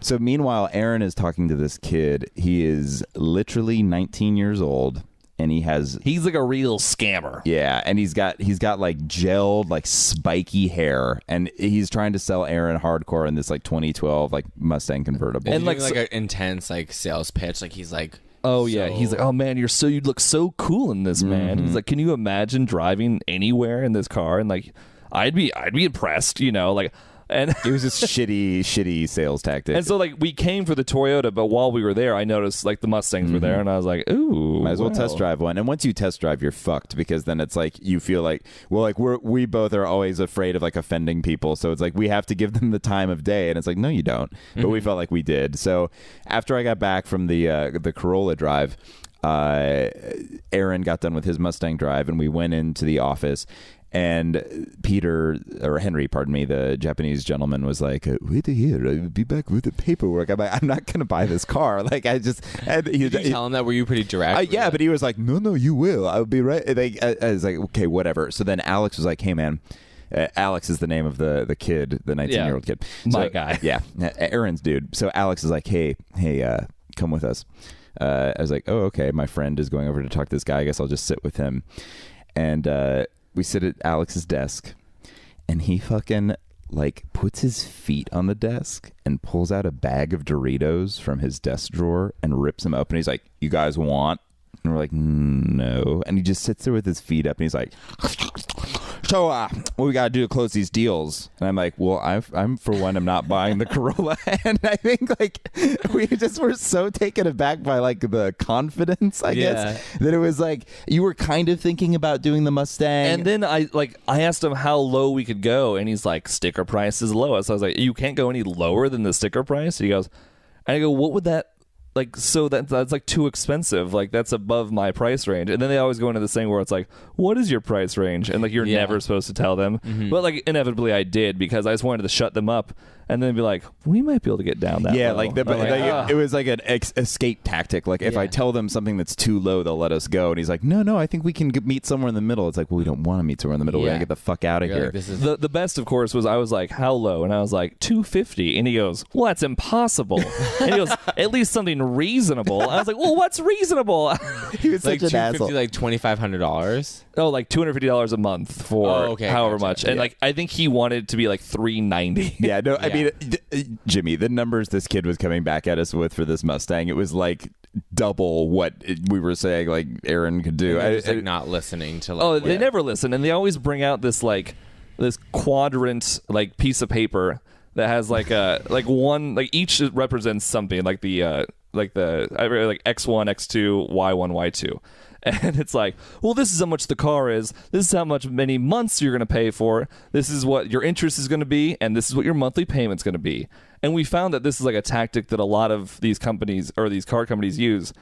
So meanwhile, Aaron is talking to this kid. He is literally 19 years old. And he's like a real scammer. Yeah, and he's got like gelled, like spiky hair, and he's trying to sell Aaron hardcore in this like 2012 like Mustang convertible. And like an intense like sales pitch, like he's like, yeah, he's like, oh man, you'd look so cool in this, man. He's like, can you imagine driving anywhere in this car? And like, I'd be impressed, you know, like. And it was just shitty sales tactic. And so like we came for the Toyota, but while we were there, I noticed like the Mustangs were there, and I was like, ooh, might as well test drive one. And once you test drive, you're fucked, because then it's like you feel like, well, like we both are always afraid of like offending people, so it's like we have to give them the time of day, and it's like, no, you don't. But we felt like we did. So after I got back from the Corolla drive, Aaron got done with his Mustang drive, and we went into the office. And Henry, pardon me, the Japanese gentleman was like, wait here, I'll be back with the paperwork. I'm like, I'm not going to buy this car. Like, Did you tell him that? Were you pretty direct? Yeah, but he was like, no, you will. I'll be right. I was like, okay, whatever. So then Alex was like, hey, man. Alex is the name of the kid, the 19-year-old kid. My guy. Yeah, Aaron's dude. So Alex is like, hey, come with us. I was like, oh, okay. My friend is going over to talk to this guy. I guess I'll just sit with him. And we sit at Alex's desk, and he fucking like puts his feet on the desk and pulls out a bag of Doritos from his desk drawer and rips them open. He's like, you guys want? And we're like, no. And he just sits there with his feet up, and he's like, so what we gotta do to close these deals? And I'm like, well, I'm for one, I'm not buying the Corolla. And I think like we just were so taken aback by like the confidence, I guess, that it was like you were kind of thinking about doing the Mustang. And then I asked him how low we could go, and he's like, sticker price is lowest. So I was like, you can't go any lower than the sticker price? And he goes, and I go, what would that? Like, so that's like too expensive. Like, that's above my price range. And then they always go into this thing where it's like, what is your price range? And like, you're never supposed to tell them. But like, inevitably I did, because I just wanted to shut them up and then be like, we might be able to get down that low. Like, it was like an escape tactic. Like, if I tell them something that's too low, they'll let us go. And he's like, no, I think we can meet somewhere in the middle. It's like, well, we don't want to meet somewhere in the middle. We're going to get the fuck out of here. Like, the best, of course, was I was like, how low? And I was like, $250. And he goes, well, that's impossible. And he goes, at least something reasonable. I was like, well, what's reasonable? He was like such an asshole. Like $2,500. Oh, like $250 a month for however much. And like, I think he wanted it to be like $390. Yeah, no, I mean, mean, Jimmy, the numbers this kid was coming back at us with for this Mustang, it was like double what we were saying like Aaron could do. Just like not listening to like they never listen, and they always bring out this quadrant like piece of paper that has like a one, like each represents something, like the X1, X2, Y1, Y2. And it's like, well, this is how much the car is. This is how much many months you're going to pay for. This is what your interest is going to be. And this is what your monthly payment's going to be. And we found that this is like a tactic that a lot of these companies or these car companies use.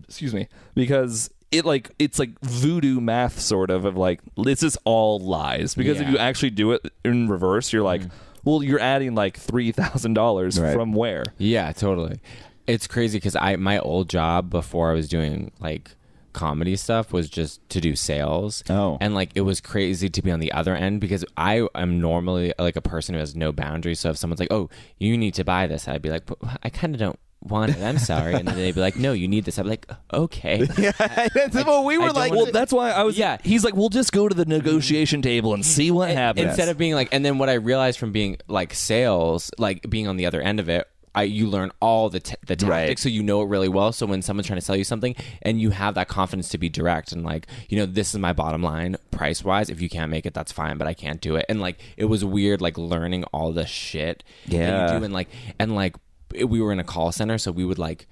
Excuse me. Because it's like voodoo math sort of like, this is all lies. Because if you actually do it in reverse, you're like, well, you're adding like $3,000 from where? Yeah, totally. It's crazy because my old job before I was doing like comedy stuff was just to do sales. And like it was crazy to be on the other end because I am normally like a person who has no boundaries. So if someone's like, oh, you need to buy this, I'd be like, I kind of don't want it, I'm sorry. And then they'd be like, no, you need this. I'd be like, okay. Well, we were like, well, that's why I was. Yeah. He's like, we'll just go to the negotiation table and see what happens. Instead of being like, and then what I realized from being like sales, like being on the other end of it, you learn all the tactics, so you know it really well. So when someone's trying to sell you something and you have that confidence to be direct and like, you know, this is my bottom line price wise. If you can't make it, that's fine, but I can't do it. And like, it was weird, like learning all the shit that you do. And like we were in a call center, so we would like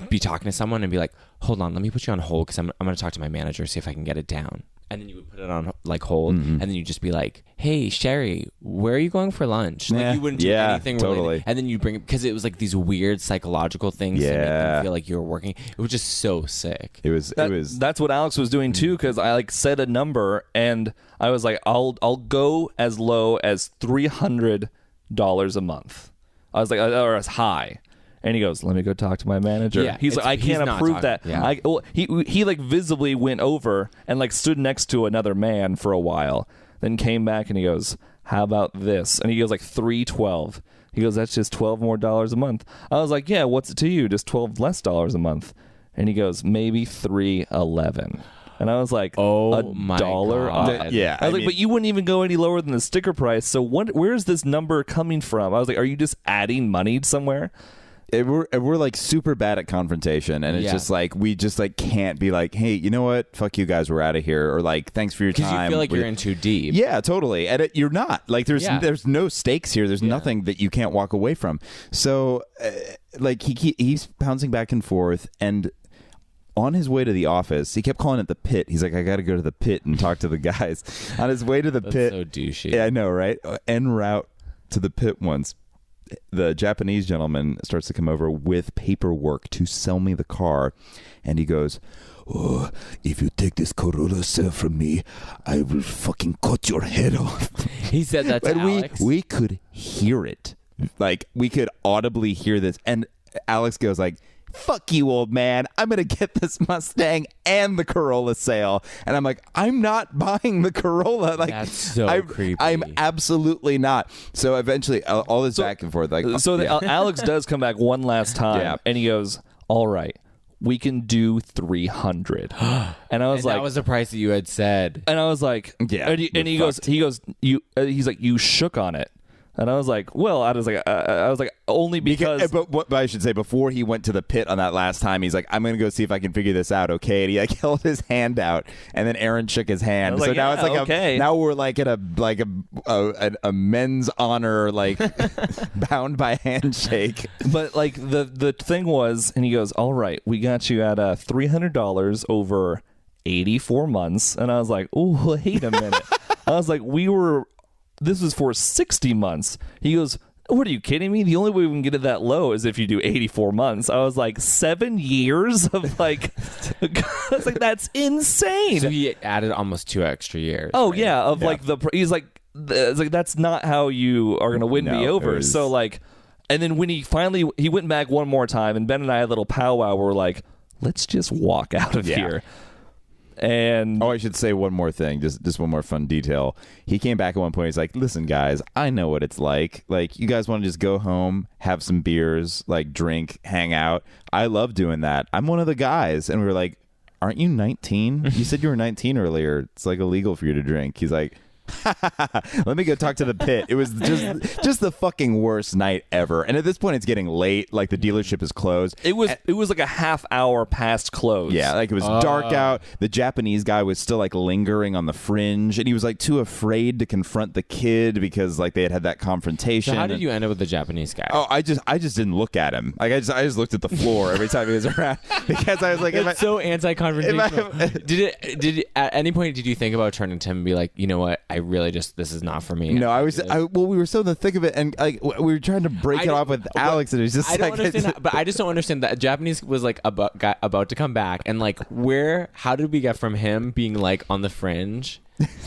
be talking to someone and be like, hold on, let me put you on hold because I'm going to talk to my manager, see if I can get it down. And then you would put it on like hold, and then you just be like, "Hey, Sherry, where are you going for lunch?" Like you wouldn't do anything related. And then you bring it because it was like these weird psychological things to make them feel like you were working. It was just so sick. It was. That's what Alex was doing too, because I like said a number and I was like, I'll go as low as $300 a month. I was like, or as high. And he goes, let me go talk to my manager. Yeah, he's like, I can't approve that. Yeah. He like visibly went over and like stood next to another man for a while, then came back and he goes, how about this? And he goes like $312. He goes, that's just $12 more a month. I was like, yeah, what's it to you? Just $12 less a month. And he goes, maybe $311. And I was like, oh my $1 God. off. Yeah, I was like, but you wouldn't even go any lower than the sticker price. So where's this number coming from? I was like, are you just adding money somewhere? We're like super bad at confrontation, and it's just like we just like can't be like, hey, you know what, fuck you guys, we're out of here, or like thanks for your time. Because you feel like you're in too deep. Yeah, totally. And you're not. Like there's no stakes here. There's nothing that you can't walk away from. So like he's bouncing back and forth, and on his way to the office, he kept calling it the pit. He's like, I got to go to the pit and talk to the guys. On his way to the pit, so douchey. Yeah, I know, right? En route to the pit once, the Japanese gentleman starts to come over with paperwork to sell me the car, and he goes, oh, if you take this Corolla sale from me, I will fucking cut your head off. He said that to Alex? We could hear it. Like, we could audibly hear this. And Alex goes like, fuck you, old man. I'm going to get this Mustang and the Corolla sale. And I'm like, I'm not buying the Corolla. Like, that's so creepy. I'm absolutely not. So eventually, all this back and forth. Like, Alex does come back one last time, and he goes, all right, we can do 300. And I was like, that was the price that you had said. And I was like, yeah. And he goes, he's like, you shook on it. And I was like, well, I was like, only because. But I should say, before he went to the pit on that last time, he's like, I'm going to go see if I can figure this out, okay? And he like held his hand out, and then Aaron shook his hand. So now it's like okay. Now we're like at a men's honor, like bound by handshake. But like the thing was, and he goes, all right, we got you at $300 over 84 months. And I was like, oh, wait a minute. I was like, this was for 60 months. He goes, what are you kidding me? The only way we can get it that low is if you do 84 months. I was like, 7 years of like, I was like, that's insane. So he added almost 2 extra years. Oh, right? yeah. He's like, it's like, that's not how you are going to win me over. So like, and then when he went back one more time, and Ben and I had a little powwow where we're like, let's just walk out of here. And I should say one more thing, just one more fun detail. He came back at one point. He's like, listen, guys, I know what it's like. Like, you guys want to just go home, have some beers, like drink, hang out. I love doing that. I'm one of the guys. And we were like, aren't you 19? You said you were 19 earlier. It's like illegal for you to drink. He's like, Let me go talk to the pit. It was just the fucking worst night ever. And at this point, it's getting late. Like, the dealership is closed. It was like a half hour past close. Yeah, like it was dark out. The Japanese guy was still like lingering on the fringe, and he was like too afraid to confront the kid because like they had that confrontation. So how did you end up with the Japanese guy? Oh, I just didn't look at him. Like I just looked at the floor every time he was around because I was like, it's so anti-confrontational. Did it at any point did you think about turning to him and be like, you know what, I really just, this is not for me? No, well, we were so in the thick of it, and like we were trying to break it off with Alex, and it was just I don't understand that, but I just don't understand that Japanese was like about to come back, and like how did we get from him being like on the fringe?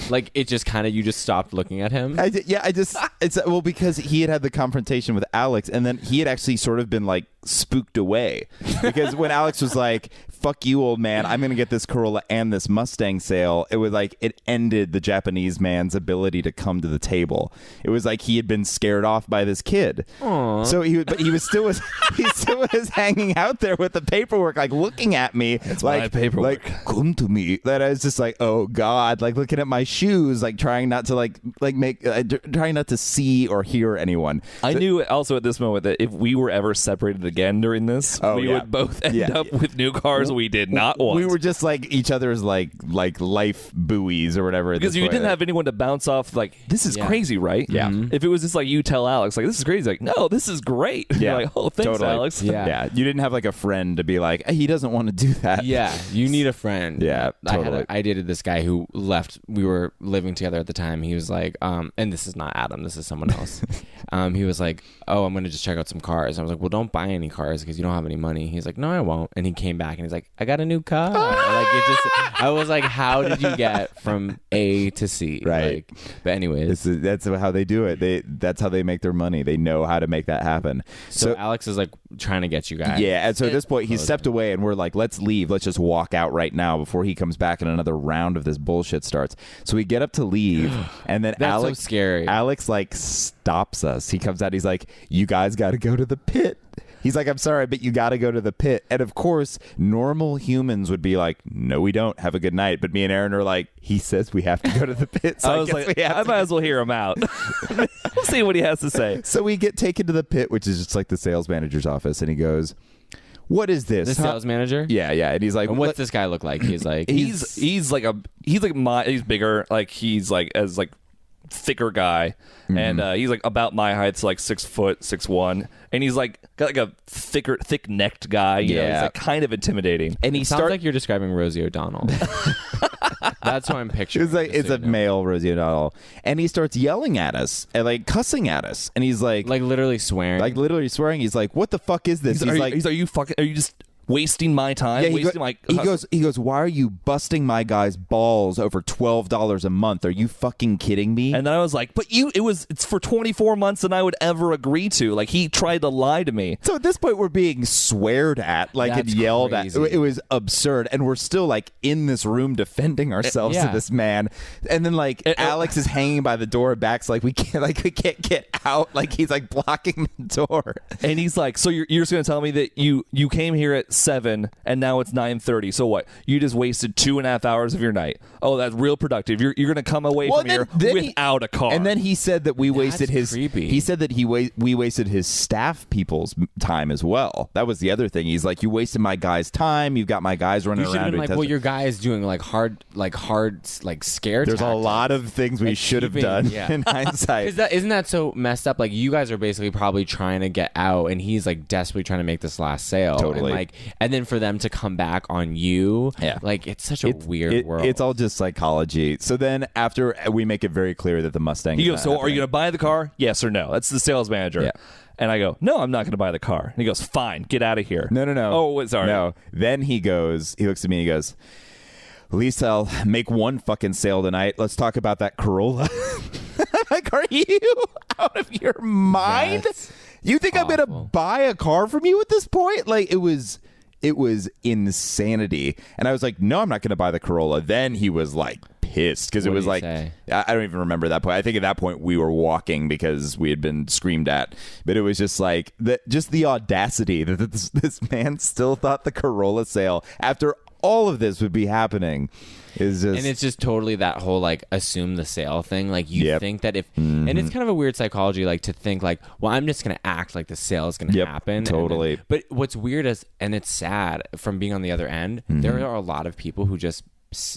Like it just kind of, you just stopped looking at him. Well, because he had the confrontation with Alex, and then he had actually sort of been like spooked away because when Alex was like, "Fuck you, old man, I'm gonna get this Corolla and this Mustang sale," it was like it ended the Japanese man's ability to come to the table. It was like he had been scared off by this kid. Aww. So he still was hanging out there with the paperwork, like looking at me. It's like my paperwork. Like, come to me. That I was just like, oh God, like looking at my shoes, like trying not to trying not to see or hear anyone. I knew also at this moment that if we were ever separated again during this, we would both end up with new cars we did not want. We were just like each other's like life buoys or whatever. Because you didn't have anyone to bounce off. Like, this is crazy, right? Yeah. Mm-hmm. If it was just like you tell Alex, like, this is crazy. Like, no, this is great. Yeah. You're like, oh, thanks, totally. Alex. Yeah. You didn't have like a friend to be like, hey, he doesn't want to do that. Yeah, you need a friend. Yeah, totally. I dated this guy who left. We were living together at the time. He was like, and this is not Adam, this is someone else. He was like, oh, I'm going to just check out some cars. I was like, well, don't buy any cars because you don't have any money. He's like, no, I won't. And he came back and he's like, I got a new car. I was like, how did you get from A to C? Right. Like, but anyways. That's how they do it. That's how they make their money. They know how to make that happen. So Alex is like trying to get you guys. Yeah, and so at this point, he stepped away and we're like, let's leave. Let's just walk out right now before he comes back and another round of this bullshit starts. So we get up to leave, and then That's Alex, so scary. Alex like stops us. He comes out. He's like, you guys got to go to the pit. He's like, I'm sorry, but you got to go to the pit. And of course, normal humans would be like, no, we don't. Have a good night. But me and Aaron are like, he says we have to go to the pit. So I was like, I might as well hear him out. We'll see what he has to say. So we get taken to the pit, which is just like the sales manager's office. And he goes, what is this? The sales manager? Yeah. And he's like, and what's this guy look like? He's like, he's bigger. Like he's like as like thicker guy, and he's like about my height, so like 6 foot, 6'1", and he's like got like a thick necked guy. You know, he's like kind of intimidating. And he sounds like you're describing Rosie O'Donnell. That's what I'm picturing. It's a male Rosie O'Donnell, and he starts yelling at us and like cussing at us, and he's like literally swearing. He's like, what the fuck is this? Are you just wasting my time? He goes, why are you busting my guy's balls over $12 a month? Are you fucking kidding me? And then I was like, but it's for 24 months than I would ever agree to. Like, he tried to lie to me. So at this point, we're being sweared at, like, and yelled crazy. at. It was absurd, and we're still like in this room defending ourselves to this man. And then like Alex is hanging by the door, back's like we can't get out. Like he's like blocking the door. And he's like, so you're just gonna tell me that you came here at 7 and now it's 9:30. So what? You just wasted 2.5 hours of your night. Oh, that's real productive. You're gonna come away from here without a car. And then he said that we wasted his. Creepy. He said that we wasted his staff people's time as well. That was the other thing. He's like, you wasted my guy's time. You've got my guys running You should around. have been like, well, your guy is doing hard scare. There's tactics. a lot of things we should have done in hindsight. Isn't that so messed up? Like, you guys are basically probably trying to get out, and he's like desperately trying to make this last sale. Totally. And then for them to come back on you, like it's such a weird world. It's all just psychology. So then after we make it very clear that the Mustang. He goes, so are you going to buy the car? Yes or no? That's the sales manager. Yeah. And I go, no, I'm not going to buy the car. And he goes, fine, get out of here. No. Oh, sorry. No. Then he looks at me and he goes, at least I'll make one fucking sale tonight. Let's talk about that Corolla. I'm like, are you out of your mind? You think I'm going to buy a car from you at this point? Like, it was insanity. And I was like, no, I'm not going to buy the Corolla. Then he was like pissed because it was like, I don't even remember that point. I think at that point we were walking because we had been screamed at. But it was just like, the audacity that this man still thought the Corolla sale, after all of this would be happening. Is just, and it's just totally that whole like assume the sale thing. Like you think that if, and it's kind of a weird psychology, like to think like, well, I'm just gonna act like the sale is gonna happen. Totally. But what's weird is, and it's sad from being on the other end, there are a lot of people who just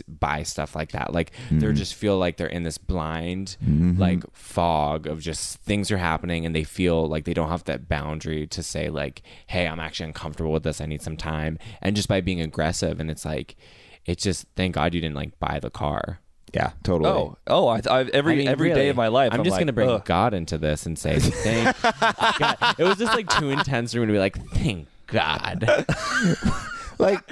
buy stuff like that. Like they just feel like they're in this blind like fog of just things are happening, and they feel like they don't have that boundary to say like, hey, I'm actually uncomfortable with this, I need some time. And just by being aggressive, and it's like, it's just, thank God you didn't like buy the car. Yeah, totally. Every day of my life, I'm just gonna bring God into this and say, thank God. It was just like too intense for me to be like, thank God. Like,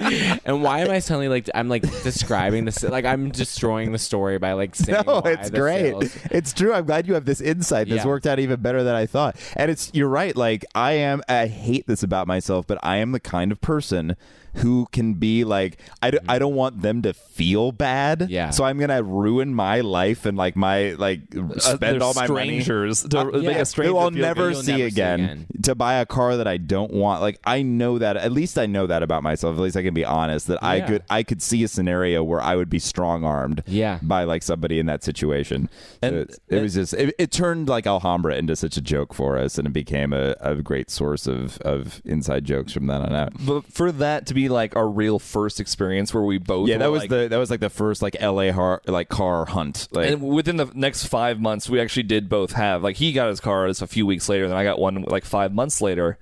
and why am I suddenly like, I'm like describing this, like I'm destroying the story by like saying no, why it's the great. sales. It's true. I'm glad you have this insight. This worked out even better than I thought. And you're right. Like I hate this about myself, but I am the kind of person who can be like, I don't want them to feel bad. Yeah. So I'm gonna ruin my life and like my spend all my strangers money. to make a stranger who I'll feel never good. see again to buy a car that I don't want. Like I know that, at least I know that about myself. At least I can be honest that I could see a scenario where I would be strong armed by like somebody in that situation. And so it was just it turned like Alhambra into such a joke for us, and it became a great source of inside jokes from then on out. But for that to be like our real first experience where we both that was like the first like LA car hunt. Like, and within the next 5 months, we actually did both have, like, he got his car just a few weeks later, then I got one like 5 months later.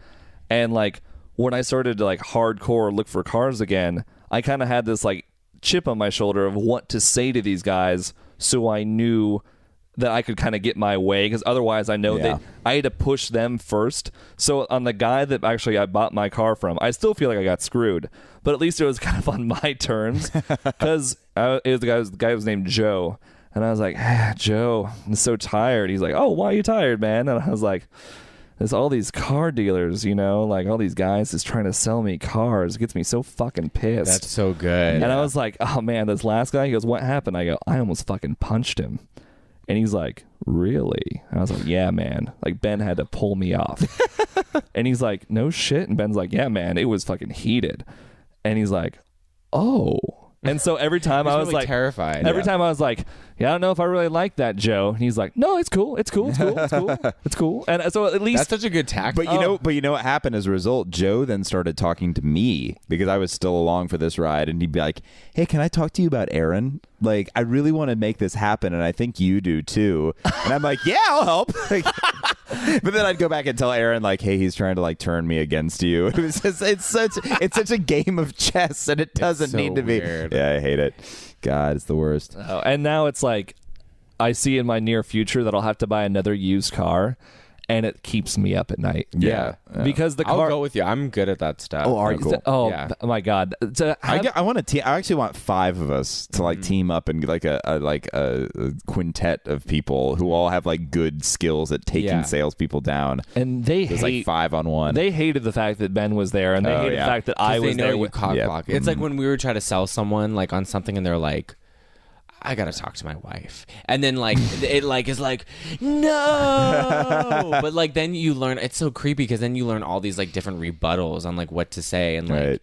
And like when I started to like hardcore look for cars again, I kind of had this like chip on my shoulder of what to say to these guys, so I knew that I could kind of get my way, because otherwise I know that I had to push them first. So on the guy that actually I bought my car from, I still feel like I got screwed, but at least it was kind of on my terms, because it was the guy was named Joe, and I was like, Joe, I'm so tired. He's like, oh, why are you tired, man? And I was like, there's all these car dealers, you know, like all these guys just trying to sell me cars. It gets me so fucking pissed. That's so good. And I was like, oh man, this last guy, he goes, what happened? I go, I almost fucking punched him. And he's like, really? And I was like, yeah, man. Like, Ben had to pull me off. And he's like, no shit. And Ben's like, yeah, man, it was fucking heated. And he's like, oh. And so every time I was really like terrified. Every time I was like, yeah, I don't know if I really like that, Joe. And he's like, no, it's cool. It's cool. It's cool. It's cool. It's cool. And so at least that's such a good tactic. But you know what happened as a result? Joe then started talking to me, because I was still along for this ride, and he'd be like, hey, can I talk to you about Aaron? Like, I really want to make this happen, and I think you do too. And I'm like, yeah, I'll help. Like, but then I'd go back and tell Aaron, like, hey, he's trying to like turn me against you. It was just, it's such a game of chess, and it doesn't need to be. Yeah, I hate it. God, it's the worst. Oh, and now it's like, I see in my near future that I'll have to buy another used car, and it keeps me up at night. Yeah. Because the car. I'll go with you. I'm good at that stuff. Oh, are you? Cool. Oh, yeah. My God. I want to. I actually want 5 of us to like team up and get like a quintet of people who all have like good skills at taking salespeople down. And they hate like 5-on-1. They hated the fact that Ben was there, and they hated the fact that I was there. With cock block. It's like when we were trying to sell someone like on something, and they're like, I gotta talk to my wife, and then like it like is like no, but like then you learn, it's so creepy, because then you learn all these like different rebuttals on like what to say, and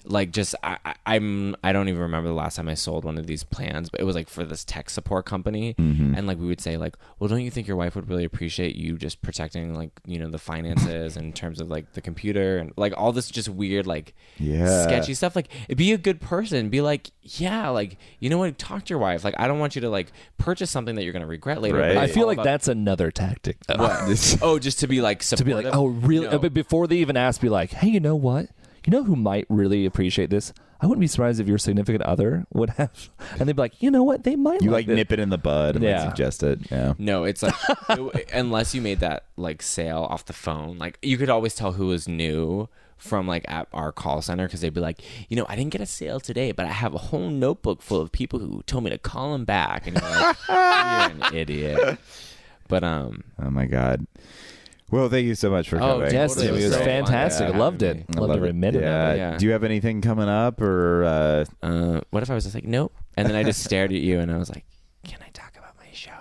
like just I don't even remember the last time I sold one of these plans, but it was like for this tech support company, and like we would say like, well, don't you think your wife would really appreciate you just protecting like, you know, the finances in terms of like the computer and like all this just weird like sketchy stuff. Like, be a good person, be like, yeah, like, you know what, talk to your wife. Like, I don't want you to like purchase something that you're gonna regret later. Right. I feel like that's another tactic. Oh, just to be like supportive. To be like, oh really? No. But before they even ask, be like, hey, you know what? You know who might really appreciate this? I wouldn't be surprised if your significant other would have. And they'd be like, you know what? They might. You like nip it in the bud and like suggest it. Yeah. No, it's like unless you made that like sale off the phone, like you could always tell who was new from like at our call center, because they'd be like, you know, I didn't get a sale today, but I have a whole notebook full of people who told me to call them back, and you're like, you're an idiot. But oh my God. Well, thank you so much for coming. Yes, Totally. it was So fantastic. fun. I loved it. I Loved every minute. Yeah. Do you have anything coming up, or what if I was just like, nope, and then I just stared at you and I was like, can I talk about my show?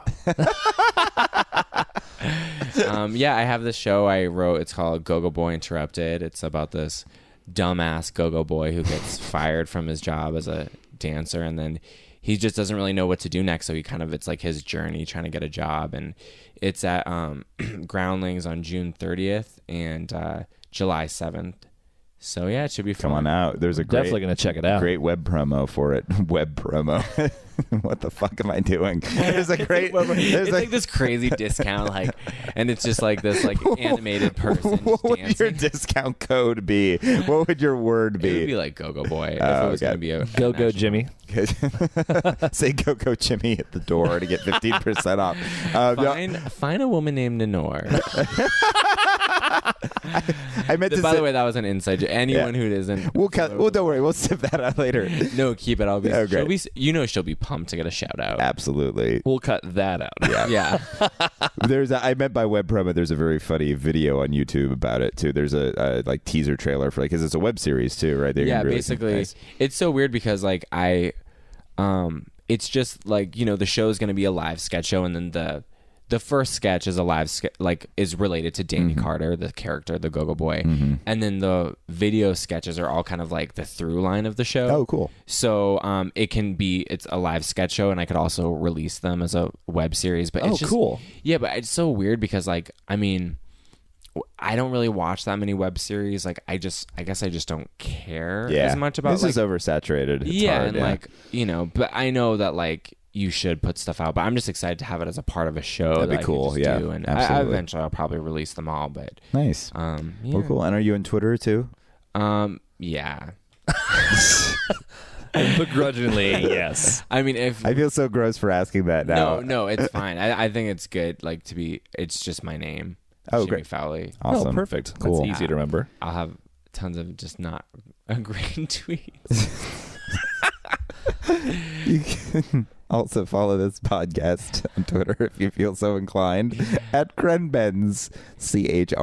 Yeah, I have this show I wrote. It's called Go-Go Boy Interrupted. It's about this dumbass go-go boy who gets fired from his job as a dancer, and then he just doesn't really know what to do next. So it's like his journey trying to get a job, and it's at Groundlings on June 30th and July 7th. So yeah, it should be fun. Come on out. There's a Definitely going to check it out. Great web promo for it. Web promo. What the fuck am I doing? There's a great. It's like this crazy discount, like, and it's just like this like animated person. What would dancing. your discount code be? What would your word be? It would be like Go-Go Boy. If it was going to be a Go Jimmy. Say Go Jimmy at the door to get 15% off. Find a woman named Nenore. I meant to By say, the way, that was an inside joke. Anyone who isn't, we'll cut. Well, don't worry. We'll sip that out later. no, keep it. I'll be. Oh, great. She'll be pumped to get a shout out. Absolutely. We'll cut that out. Yeah. I meant by web promo. There's a very funny video on YouTube about it too. There's a like teaser trailer for because it's a web series too, right? Yeah, basically, it's so weird because like it's just like the show is going to be a live sketch show, and then the first sketch is a live is related to Danny Carter, the character, the Go-Go Boy, and then the video sketches are all kind of like the through line of the show. Oh, cool. So it's a live sketch show, and I could also release them as a web series. But it's just, cool. Yeah, but it's so weird because I don't really watch that many web series. Like I guess I just don't care as much about this is oversaturated. It's hard, but I know that like you should put stuff out, but I'm just excited to have it as a part of a show. That'd be cool. Do, and absolutely. Eventually I'll probably release them all, but nice. Yeah. Well, cool. And are you on Twitter too? Yeah. Begrudgingly, yes. I mean, if I feel so gross for asking that now. No, it's fine. I think it's good. Like it's just my name. Oh, Jimmy great. Fowlie. Awesome. Oh, perfect. Cool. That's easy to remember. I'll have tons of just not agreeing tweets. You can also follow this podcast on Twitter if you feel so inclined at ChrenBen's, ChrenBens,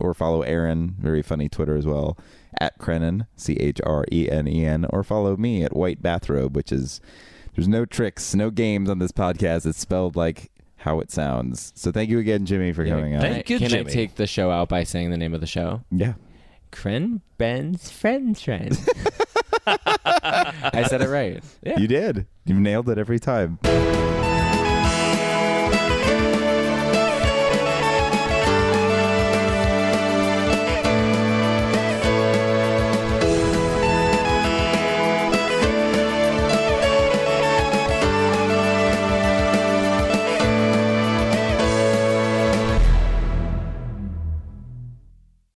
or follow Aaron, very funny Twitter as well, at Chrennen, ChRENEN, or follow me at White Bathrobe, which is, there's no tricks, no games on this podcast. It's spelled like how it sounds. So thank you again, Jimmy, for coming on. Thank you, Can Jimmy. I take the show out by saying the name of the show? Yeah. ChrenBen's friend. I said it right. You did. You nailed it every time.